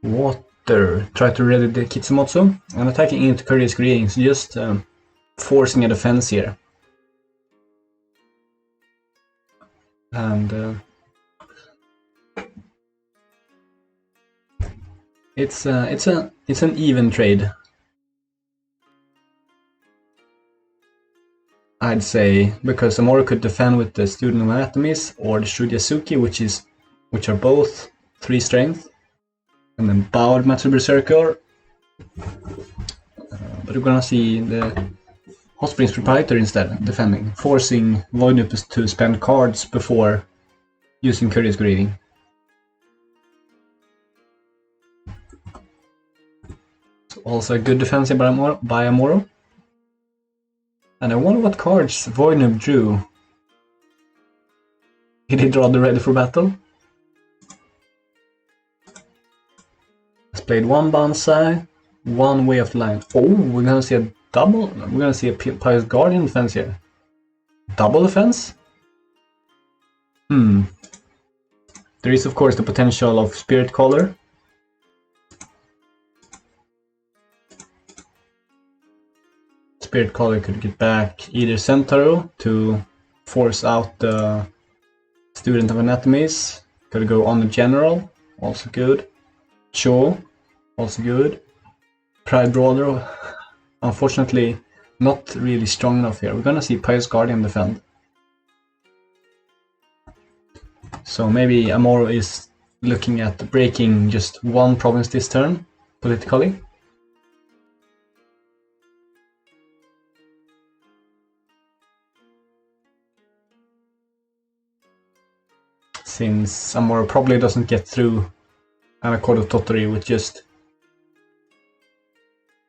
Speaker 1: Water, try to ready the Kitsumotsu, and attacking into Courteous Greetings, just forcing a defense here. And it's an even trade, I'd say, because Amuro could defend with the Student of Anatomies or the Shudyasuki, which are both 3 strength, and then Bowed Matsu Berserker. But we're gonna see the Hot Springs Proprietor instead defending, forcing Voidnoob to spend cards before using Courteous Greeting. So also a good defense by Amuro. And I wonder what cards Voidnoob drew. Did he draw the Ready for Battle? He's played 1 Banzai, 1 Way of the Line. Oh, we're gonna see a double. We're gonna see a Pious Guardian defense here. Double defense? There is of course the potential of Spirit Caller. Spirit Caller could get back either Centauro to force out the Student of Anatomies. Could go on the General, also good. Cho, also good. Pride Brawler, unfortunately not really strong enough here. We're gonna see Pious Guardian defend. So maybe Amuro is looking at breaking just 1 province this turn, politically. Since Amuro probably doesn't get through an Accord of Tottori with just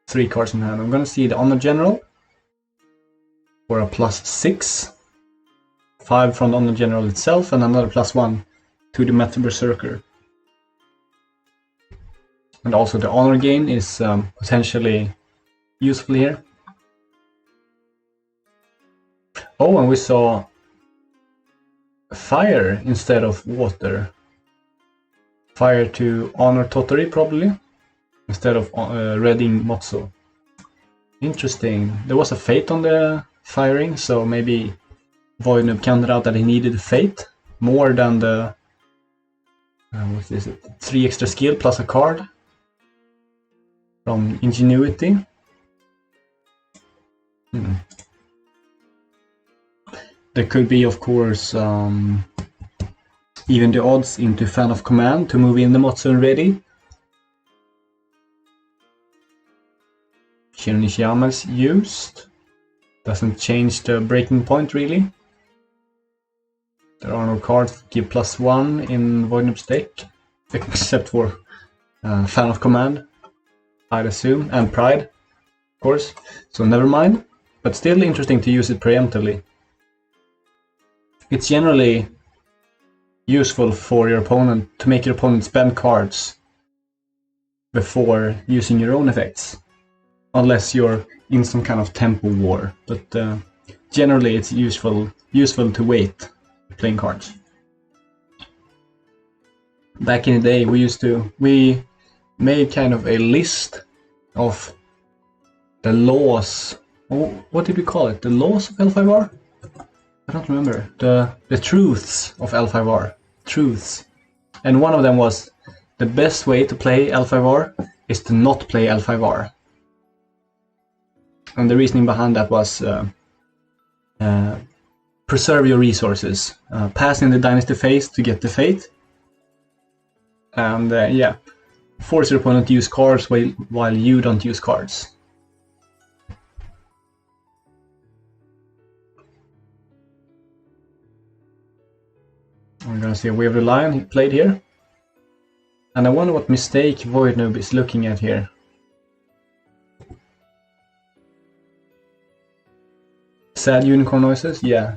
Speaker 1: 3 cards in hand. I'm gonna see the Honor General for a +6. 5 from the Honor General itself and another +1 to the Matsu Berserker. And also the Honor gain is potentially useful here. Oh, and we saw fire instead of water. Fire to Honor Tottori probably, instead of readying Motsu. Interesting. There was a fate on the firing, so maybe Voidnoob counted out that he needed a fate more than the what is it? 3 extra skill plus a card from Ingenuity. There could be, of course, even the odds into Fan of Command to move in the Motsu ready. Shiro Nishiyama is used. Doesn't change the breaking point really. There are no cards that give +1 in Voidnoob's deck, except for Fan of Command, I'd assume, and Pride, of course. So never mind, but still interesting to use it preemptively. It's generally useful for your opponent to make your opponent spend cards before using your own effects, unless you're in some kind of tempo war. But generally, it's useful to wait playing cards. Back in the day, we made kind of a list of the laws. Oh, what did we call it? The laws of L5R? I don't remember. The truths of L5R. Truths. And one of them was the best way to play L5R is to not play L5R. And the reasoning behind that was preserve your resources. Pass in the dynasty phase to get the fate. And yeah, force your opponent to use cards while you don't use cards. We're gonna see a Way of the Lion he played here. And I wonder what mistake Void Noob is looking at here. Sad unicorn noises? Yeah.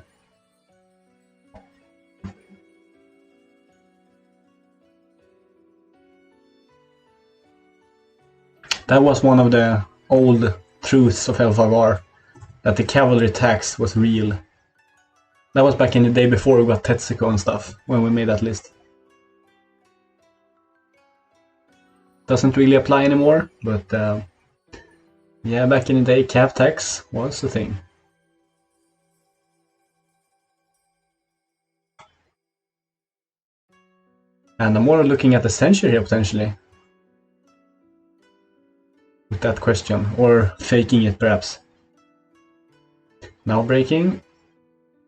Speaker 1: That was one of the old truths of L5R, that the cavalry tax was real. That was back in the day before we got Tetsuko and stuff, when we made that list. Doesn't really apply anymore, but yeah, back in the day cav tax was a thing. And I'm more looking at the censure here potentially. With that question, or faking it perhaps. Now breaking.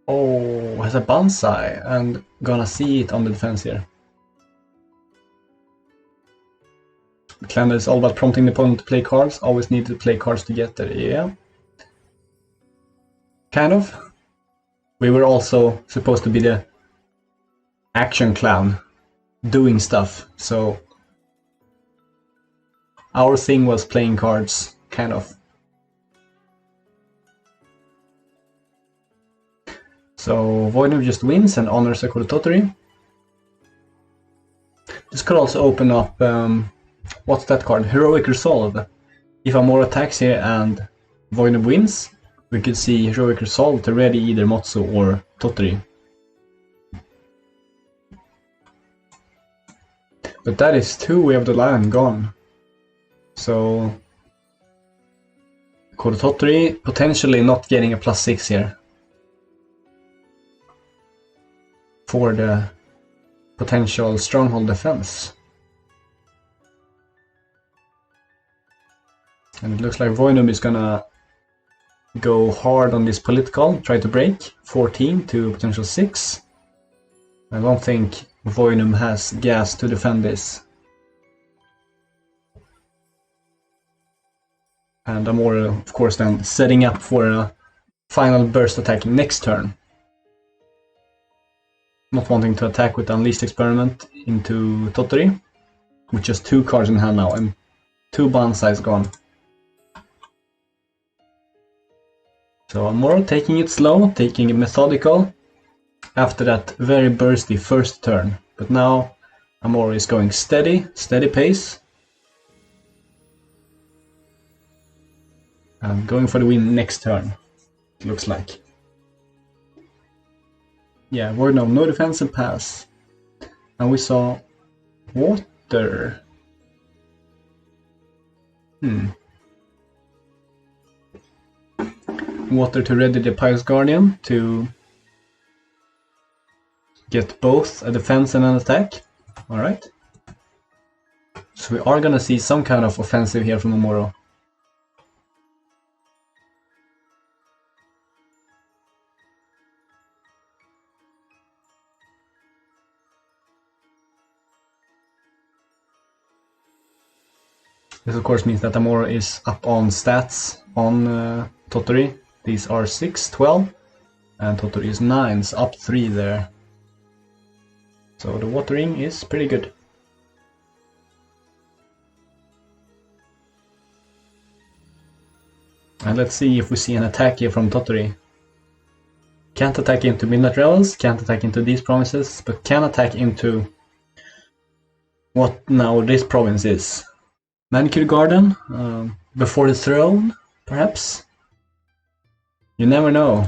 Speaker 1: Oh, has a bonsai, and gonna see it on the defense here. The clan is all about prompting the opponent to play cards, always need to play cards to get there, yeah. Kind of. We were also supposed to be the action clan, doing stuff, so our thing was playing cards, kind of. So Void Noob just wins and honors a Korutotori. This could also open up, what's that card? Heroic Resolve. If Amuro attacks here and Void Noob wins, we could see Heroic Resolve to ready either Motsu or Totori. But that is 2 Way of the Lion gone. So Korutotori potentially not getting a +6 here for the potential stronghold defense. And it looks like Void Noob is gonna go hard on this political, try to break 14 to potential 6. I don't think Void Noob has gas to defend this. And Amuro, of course, then setting up for a final burst attack next turn. Not wanting to attack with Unleashed Experiment into Totori, with just 2 cards in hand now, and 2 bonsais gone. So Amuro taking it slow, taking it methodical, after that very bursty first turn. But now Amuro is going steady pace. And going for the win next turn, it looks like. Yeah, Void Noob, no defense and pass. And we saw water. Water to ready the Pious Guardian to get both a defense and an attack. Alright. So we are gonna see some kind of offensive here from Amuro. This of course means that Amuro is up on stats on Totori. These are 6, 12, and Totori is 9, so up 3 there. So the watering is pretty good. And let's see if we see an attack here from Totori. Can't attack into Midnight Revels, can't attack into these provinces, but can attack into what now this province is. Manicure Garden, before the throne, perhaps? You never know.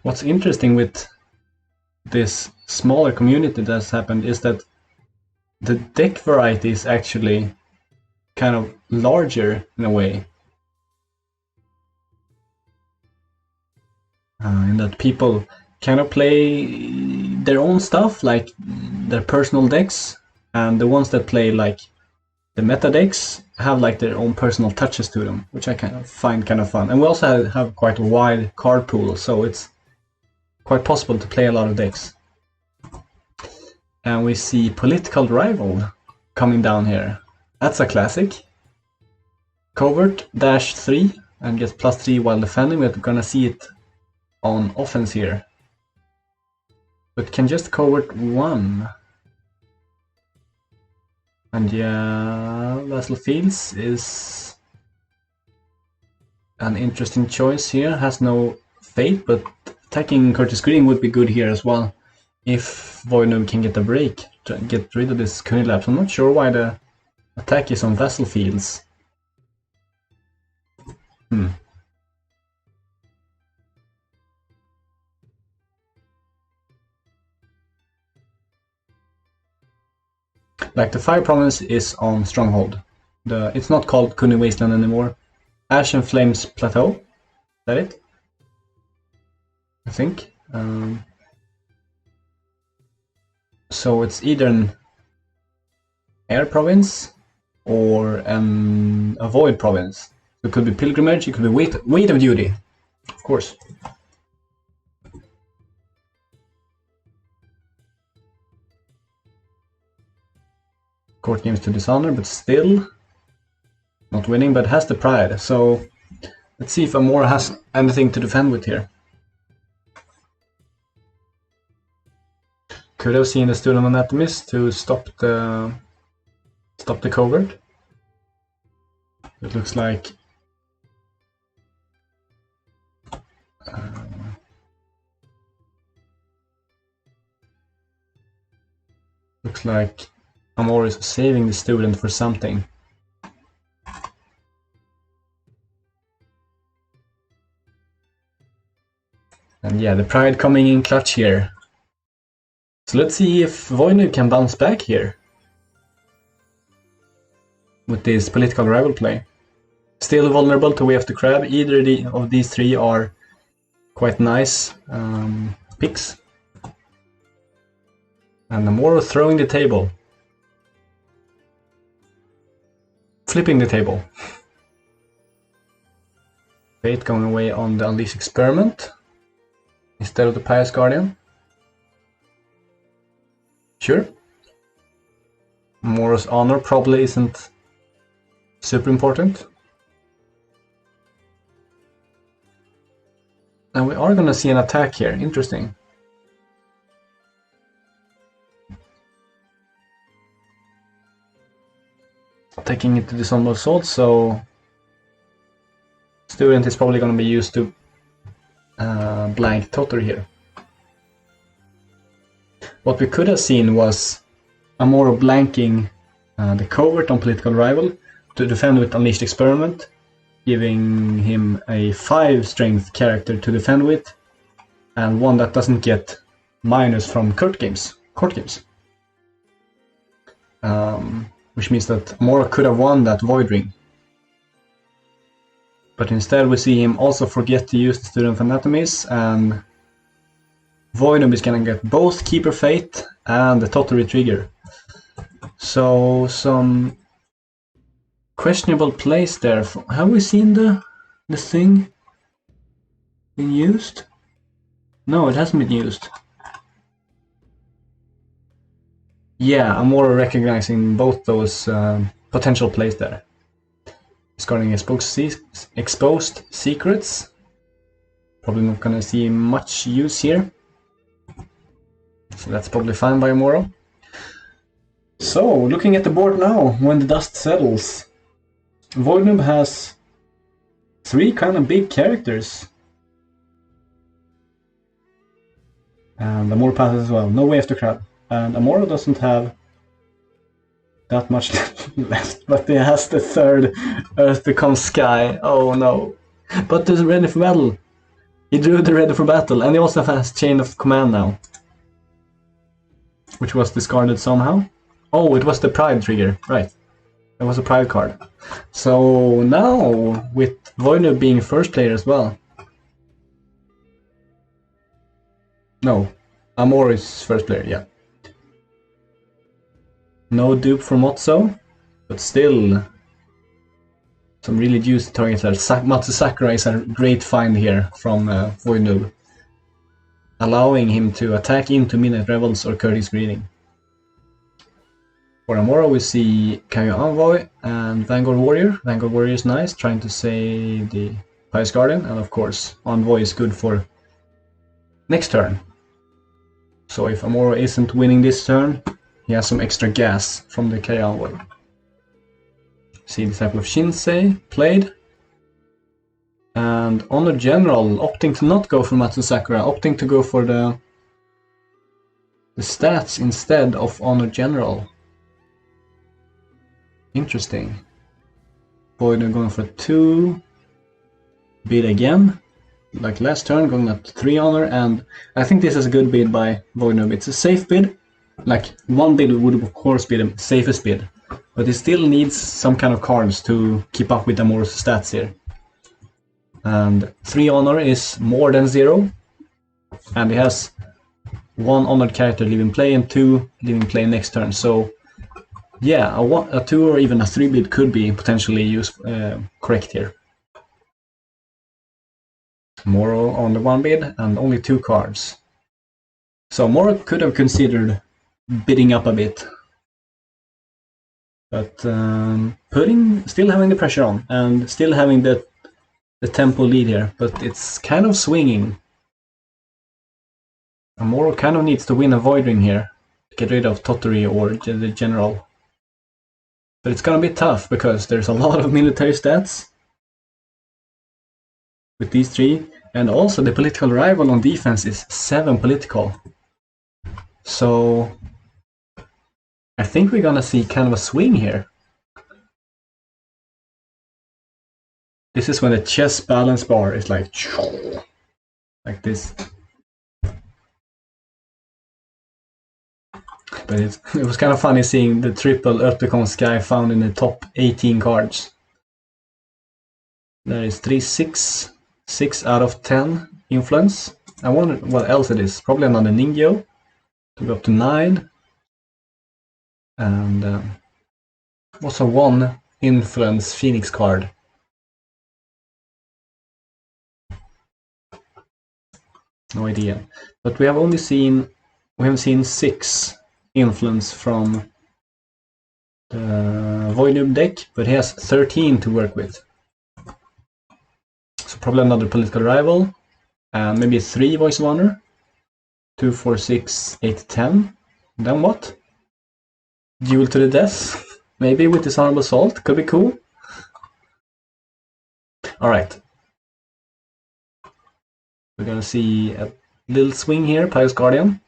Speaker 1: What's interesting with this smaller community that's happened is that the deck variety is actually kind of larger in a way. In that people kind of play their own stuff, like their personal decks, and the ones that play like the meta decks have like their own personal touches to them, which I kind of find kind of fun. And we also have quite a wide card pool, so it's quite possible to play a lot of decks. And we see Political Rival coming down here. That's a classic. Covert, dash 3, and gets +3 while defending. We're gonna see it on offense here. But can just covert 1. And yeah, Vassal Fields is an interesting choice here. Has no fate, but attacking Curtis Green would be good here as well. If Voidnoob can get a break to get rid of this Kunilapse. I'm not sure why the attack is on Vassal Fields. Like the Fire Province is on Stronghold. It's not called Kuni Wasteland anymore. Ash and Flames Plateau. Is that it? I think. So it's either an Air Province or a Void Province. So it could be Pilgrimage, it could be Weight of Duty, of course. Court games to Dishonor, but still not winning, but has the Pride. So let's see if Amora has anything to defend with here. Could have seen the Student Anatomist to stop the covert. It looks like Amor is saving the student for something. And yeah, the Pride coming in clutch here. So let's see if Voidnoob can bounce back here with this Political Rival play. Still vulnerable to Way of the Crab. Either of these three are quite nice picks. And Amoro throwing the table. Flipping the table. Fate going away on the Unleash Experiment instead of the Pious Guardian. Sure. Amoro's Honor probably isn't super important. And we are gonna see an attack here. Interesting. Taking it to Dishonorable Assault, so student is probably gonna be used to blank Totter here. What we could have seen was Amoro blanking the covert on Political Rival to defend with Unleashed Experiment, giving him a 5 strength character to defend with, and one that doesn't get minus from court games. Which means that Amoro could have won that Void Ring. But instead we see him also forget to use the Student Anatomies, and Voidnoob is gonna get both Keeper Fate and the Tottery Trigger. So some questionable plays there. Have we seen the thing being used? No, it hasn't been used. Yeah, I'm more recognizing both those potential plays there. Discarding exposed secrets. Probably not gonna see much use here. So that's probably fine by Amoro. So, looking at the board now, when the dust settles, Voidnoob has 3 kind of big characters. And Amoro passes as well, no Way After Crab. And Amoro doesn't have that much left, but he has the 3rd Earth Becomes Sky. Oh no. But there's Ready for Battle. He drew the Ready for Battle, and he also has Chain of Command now, which was discarded somehow. Oh, it was the Pride trigger, right. It was a Pride card. So now, with Voidnoob being first player as well. No, Amor is first player, yeah. No dupe for Motso. But still, some really juicy targets there. Matsu Sakura is a great find here from Void, allowing him to attack into Midnight Rebels or Curtis Greeting. For Amuro we see Kaio Envoy and Vanguard Warrior. Vanguard Warrior is nice, trying to save the Pious Guardian, and of course Envoy is good for next turn. So if Amuro isn't winning this turn, he has some extra gas from the Kaio Envoy. See Disciple of Shinsei played. And Honor General opting to not go for Matsu Sakura, opting to go for the stats instead of Honor General. Interesting. Void going for 2. Bid again. Like last turn, going up to 3 honor, and I think this is a good bid by Void. It's a safe bid. Like 1 bid would of course be the safest bid, but he still needs some kind of cards to keep up with Amuro's stats here. And 3 honor is more than 0, and he has 1 honored character leaving play and 2 leaving play next turn, so yeah, a 2 or even a 3 bid could be potentially correct here. Moro on the 1 bid and only 2 cards. So Moro could have considered bidding up a bit. But still having the pressure on and still having the tempo lead here, but it's kind of swinging. And Moro kind of needs to win a Void Ring here to get rid of Tottori or the General. But it's gonna be tough because there's a lot of military stats with these 3, and also the political rival on defense is 7 political. So I think we're gonna see kind of a swing here. This is when the chess balance bar is like this. But it was kind of funny seeing the triple Earthbecon Sky found in the top 18 cards. There is 6 out of 10 influence. I wonder what else it is. Probably another Ningyo to go up to 9. And also 1 influence Phoenix card. No idea. But we haven't seen 6 influence from the Void Noob deck, but he has 13 to work with. So probably another political rival, and maybe 3 Voice of Honor. 2, 4, 6, 8, 10. And then what? Duel to the death? Maybe with Dishonorable Assault? Could be cool. Alright. We're gonna see a little swing here, Pious Guardian.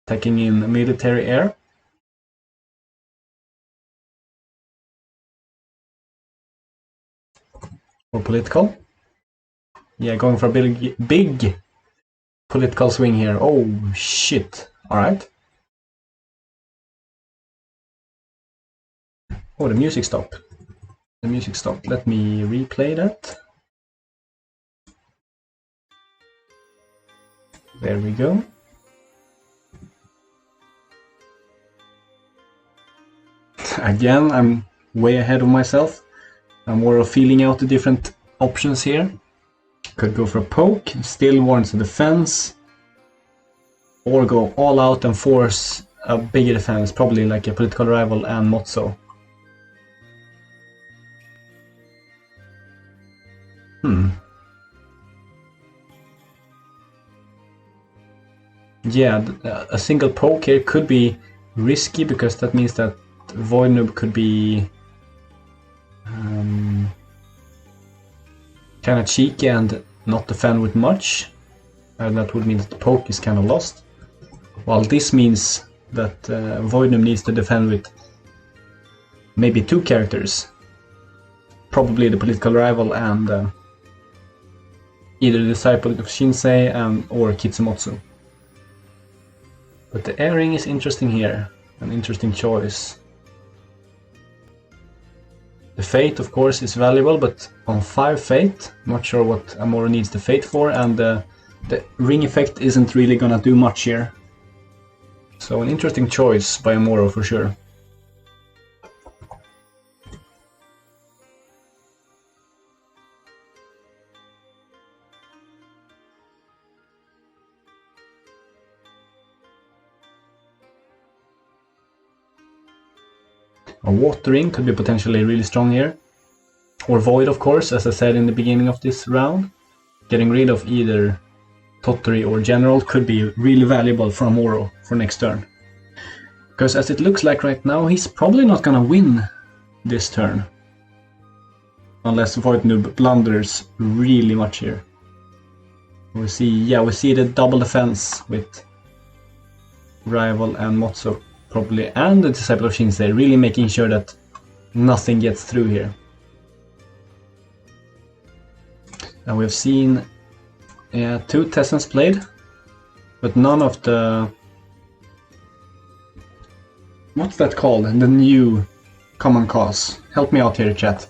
Speaker 1: Attacking in military air. Or political. Yeah, going for a big political swing here. Oh shit. Alright. Oh, the music stopped. The music stopped. Let me replay that. There we go. Again, I'm way ahead of myself. I'm more of feeling out the different options here. Could go for a poke, still warrants a defense, or go all out and force a bigger defense, probably like a political rival and Motso. Yeah, a single poke here could be risky because that means that Void Noob could be kind of cheeky and not defend with much, and that would mean that the poke is kind of lost. While this means that Void Noob needs to defend with maybe 2 characters, probably the political rival and either the Disciple of Shinsei or Kitsumotsu. But the airing is interesting here, an interesting choice. The Fate, of course, is valuable, but on 5 Fate, not sure what Amuro needs the Fate for, and the ring effect isn't really gonna do much here. So an interesting choice by Amuro for sure. A Watering could be potentially really strong here. Or Void, of course, as I said in the beginning of this round. Getting rid of either Tottery or General could be really valuable for Amuro for next turn. Because as it looks like right now, he's probably not gonna win this turn. Unless Void Noob blunders really much here. We see the double defense with Rival and Motso probably, and the Disciple of Shinsei, really making sure that nothing gets through here. And we've seen 2 Tessens played, but none of the... What's that called? The new common cause. Help me out here, chat.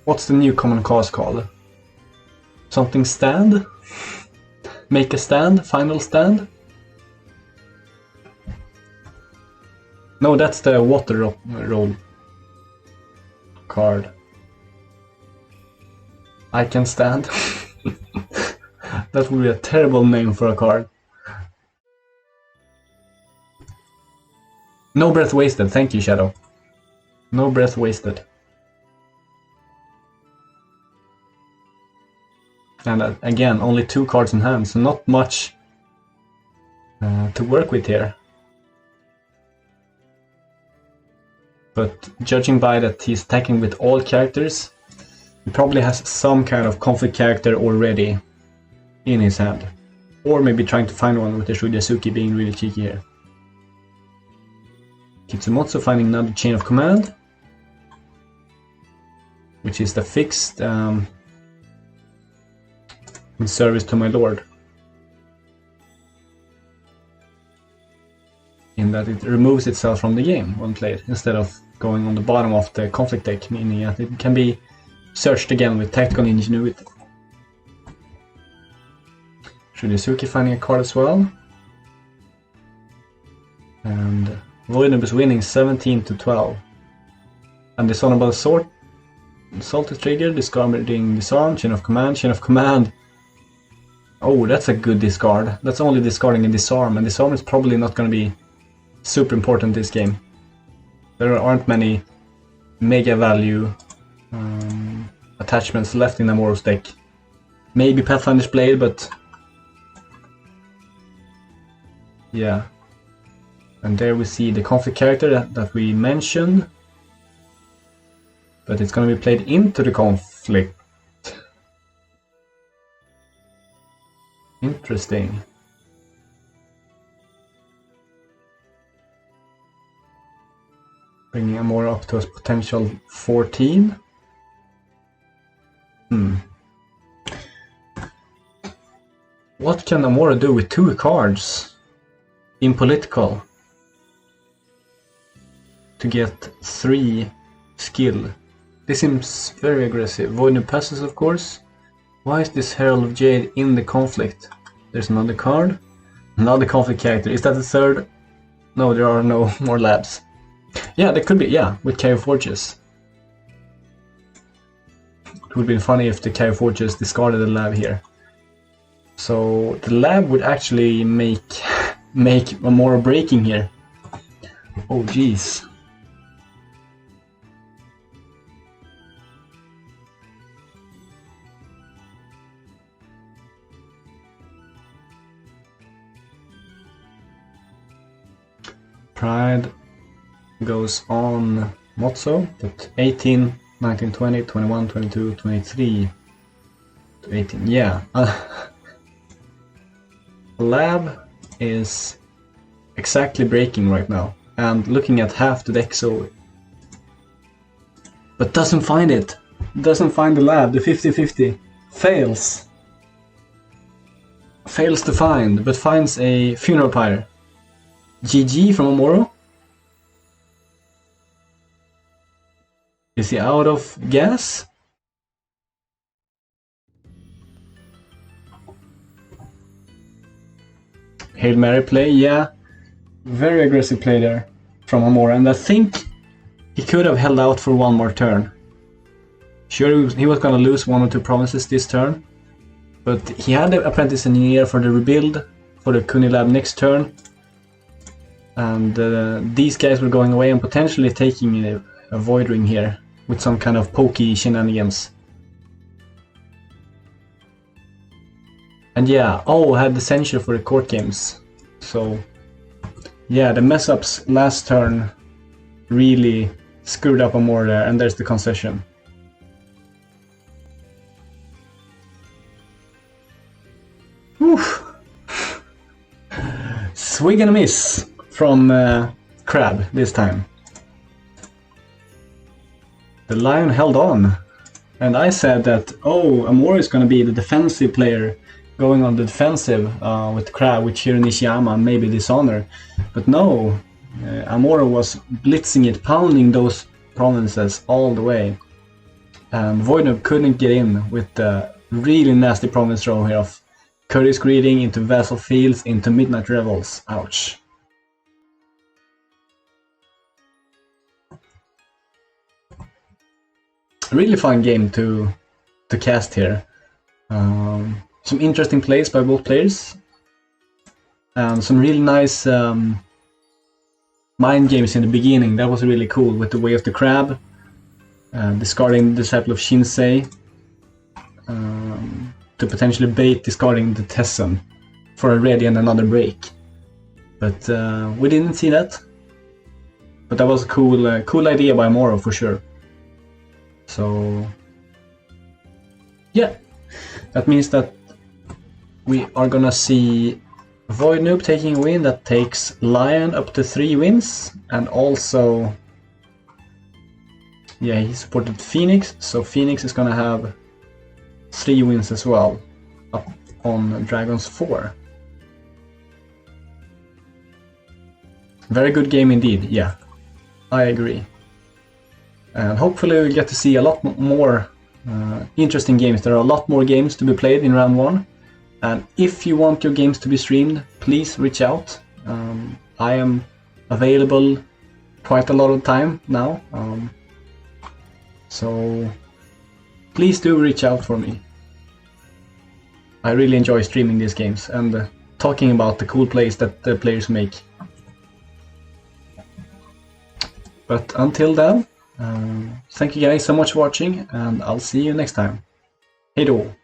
Speaker 1: What's the new common cause called? Something stand? Make a stand? Final stand? No, that's the water roll card. I can stand. That would be a terrible name for a card. No breath wasted, thank you, Shadow. No breath wasted. And again, only 2 cards in hand, so not much to work with here. But judging by that he's attacking with all characters, he probably has some kind of conflict character already in his hand. Or maybe trying to find one with the Shujazuki being really cheeky here. Kitsumotsu finding another chain of command, which is the fixed in service to my lord. In that it removes itself from the game when played, instead of going on the bottom of the conflict deck, meaning that it can be searched again with tactical ingenuity. Shujazuki finding a card as well. And Voidnub is winning 17-12. And Dishonorable Assault is triggered, discarding Disarm, Chain of Command, Chain of Command. Oh, that's a good discard. That's only discarding a Disarm, and Disarm is probably not going to be super important this game. There aren't many mega value attachments left in Amuro's deck. Maybe Pathfinder's Blade, but yeah. And there we see the conflict character that we mentioned. But it's going to be played into the conflict. Interesting. Bringing Amuro up to a potential 14. What can Amuro do with 2 cards in political to get 3 skill? This seems very aggressive. Voidnub passes, of course. Why is this Herald of Jade in the conflict? There's another card. Another conflict character. Is that the third? No, there are no more labs. Yeah, there could be, yeah, with Carrier Forges. It would have been funny if the Carrier Forges discarded the lab here. So the lab would actually make more breaking here. Oh jeez. Pride goes on Motso, but 18, 19, 20, 21, 22, 23 to 18, yeah. Lab is exactly breaking right now, and looking at half the deck, so... But doesn't find it! Doesn't find the lab, the 50-50. Fails. Fails to find, but finds a Funeral Pyre. GG from Amuro. Is he out of gas? Hail Mary play, yeah. Very aggressive play there from Amuro, and I think he could have held out for one more turn. Sure, he was gonna lose 1 or 2 provinces this turn, but he had the Apprentice Engineer for the rebuild for the Kunilab next turn. And these guys were going away and potentially taking a Void Ring here with some kind of pokey shenanigans. And yeah, I had the censure for the court games. So yeah, the mess ups last turn really screwed up on more there, and there's the concession. Oof. Swig and a miss from Crab this time. The Lion held on, and I said that, Amori is going to be the defensive player, going on the defensive with Crab, with Hiro Nishiyama and maybe Dishonor. But no, Amori was blitzing it, pounding those provinces all the way. And Voidnub couldn't get in with the really nasty province row here of Courteous Greeting into Vassal Fields into Midnight Revels. Ouch. Really fun game to cast here. Some interesting plays by both players. Some really nice mind games in the beginning. That was really cool with the Way of the Crab. Discarding the Disciple of Shinsei. To potentially bait discarding the Tesson for a ready and another break. But we didn't see that. But that was a cool idea by Moro for sure. So yeah, that means that we are gonna see Void Noob taking a win. That takes Lion up to 3 wins, and also yeah, he supported Phoenix, so Phoenix is gonna have 3 wins as well, up on Dragons 4. Very good game indeed, yeah, I agree. And hopefully we'll get to see a lot more interesting games. There are a lot more games to be played in round 1. And if you want your games to be streamed, please reach out. I am available quite a lot of time now. So please do reach out for me. I really enjoy streaming these games and talking about the cool plays that the players make. But until then, thank you guys so much for watching, and I'll see you next time. Hej då!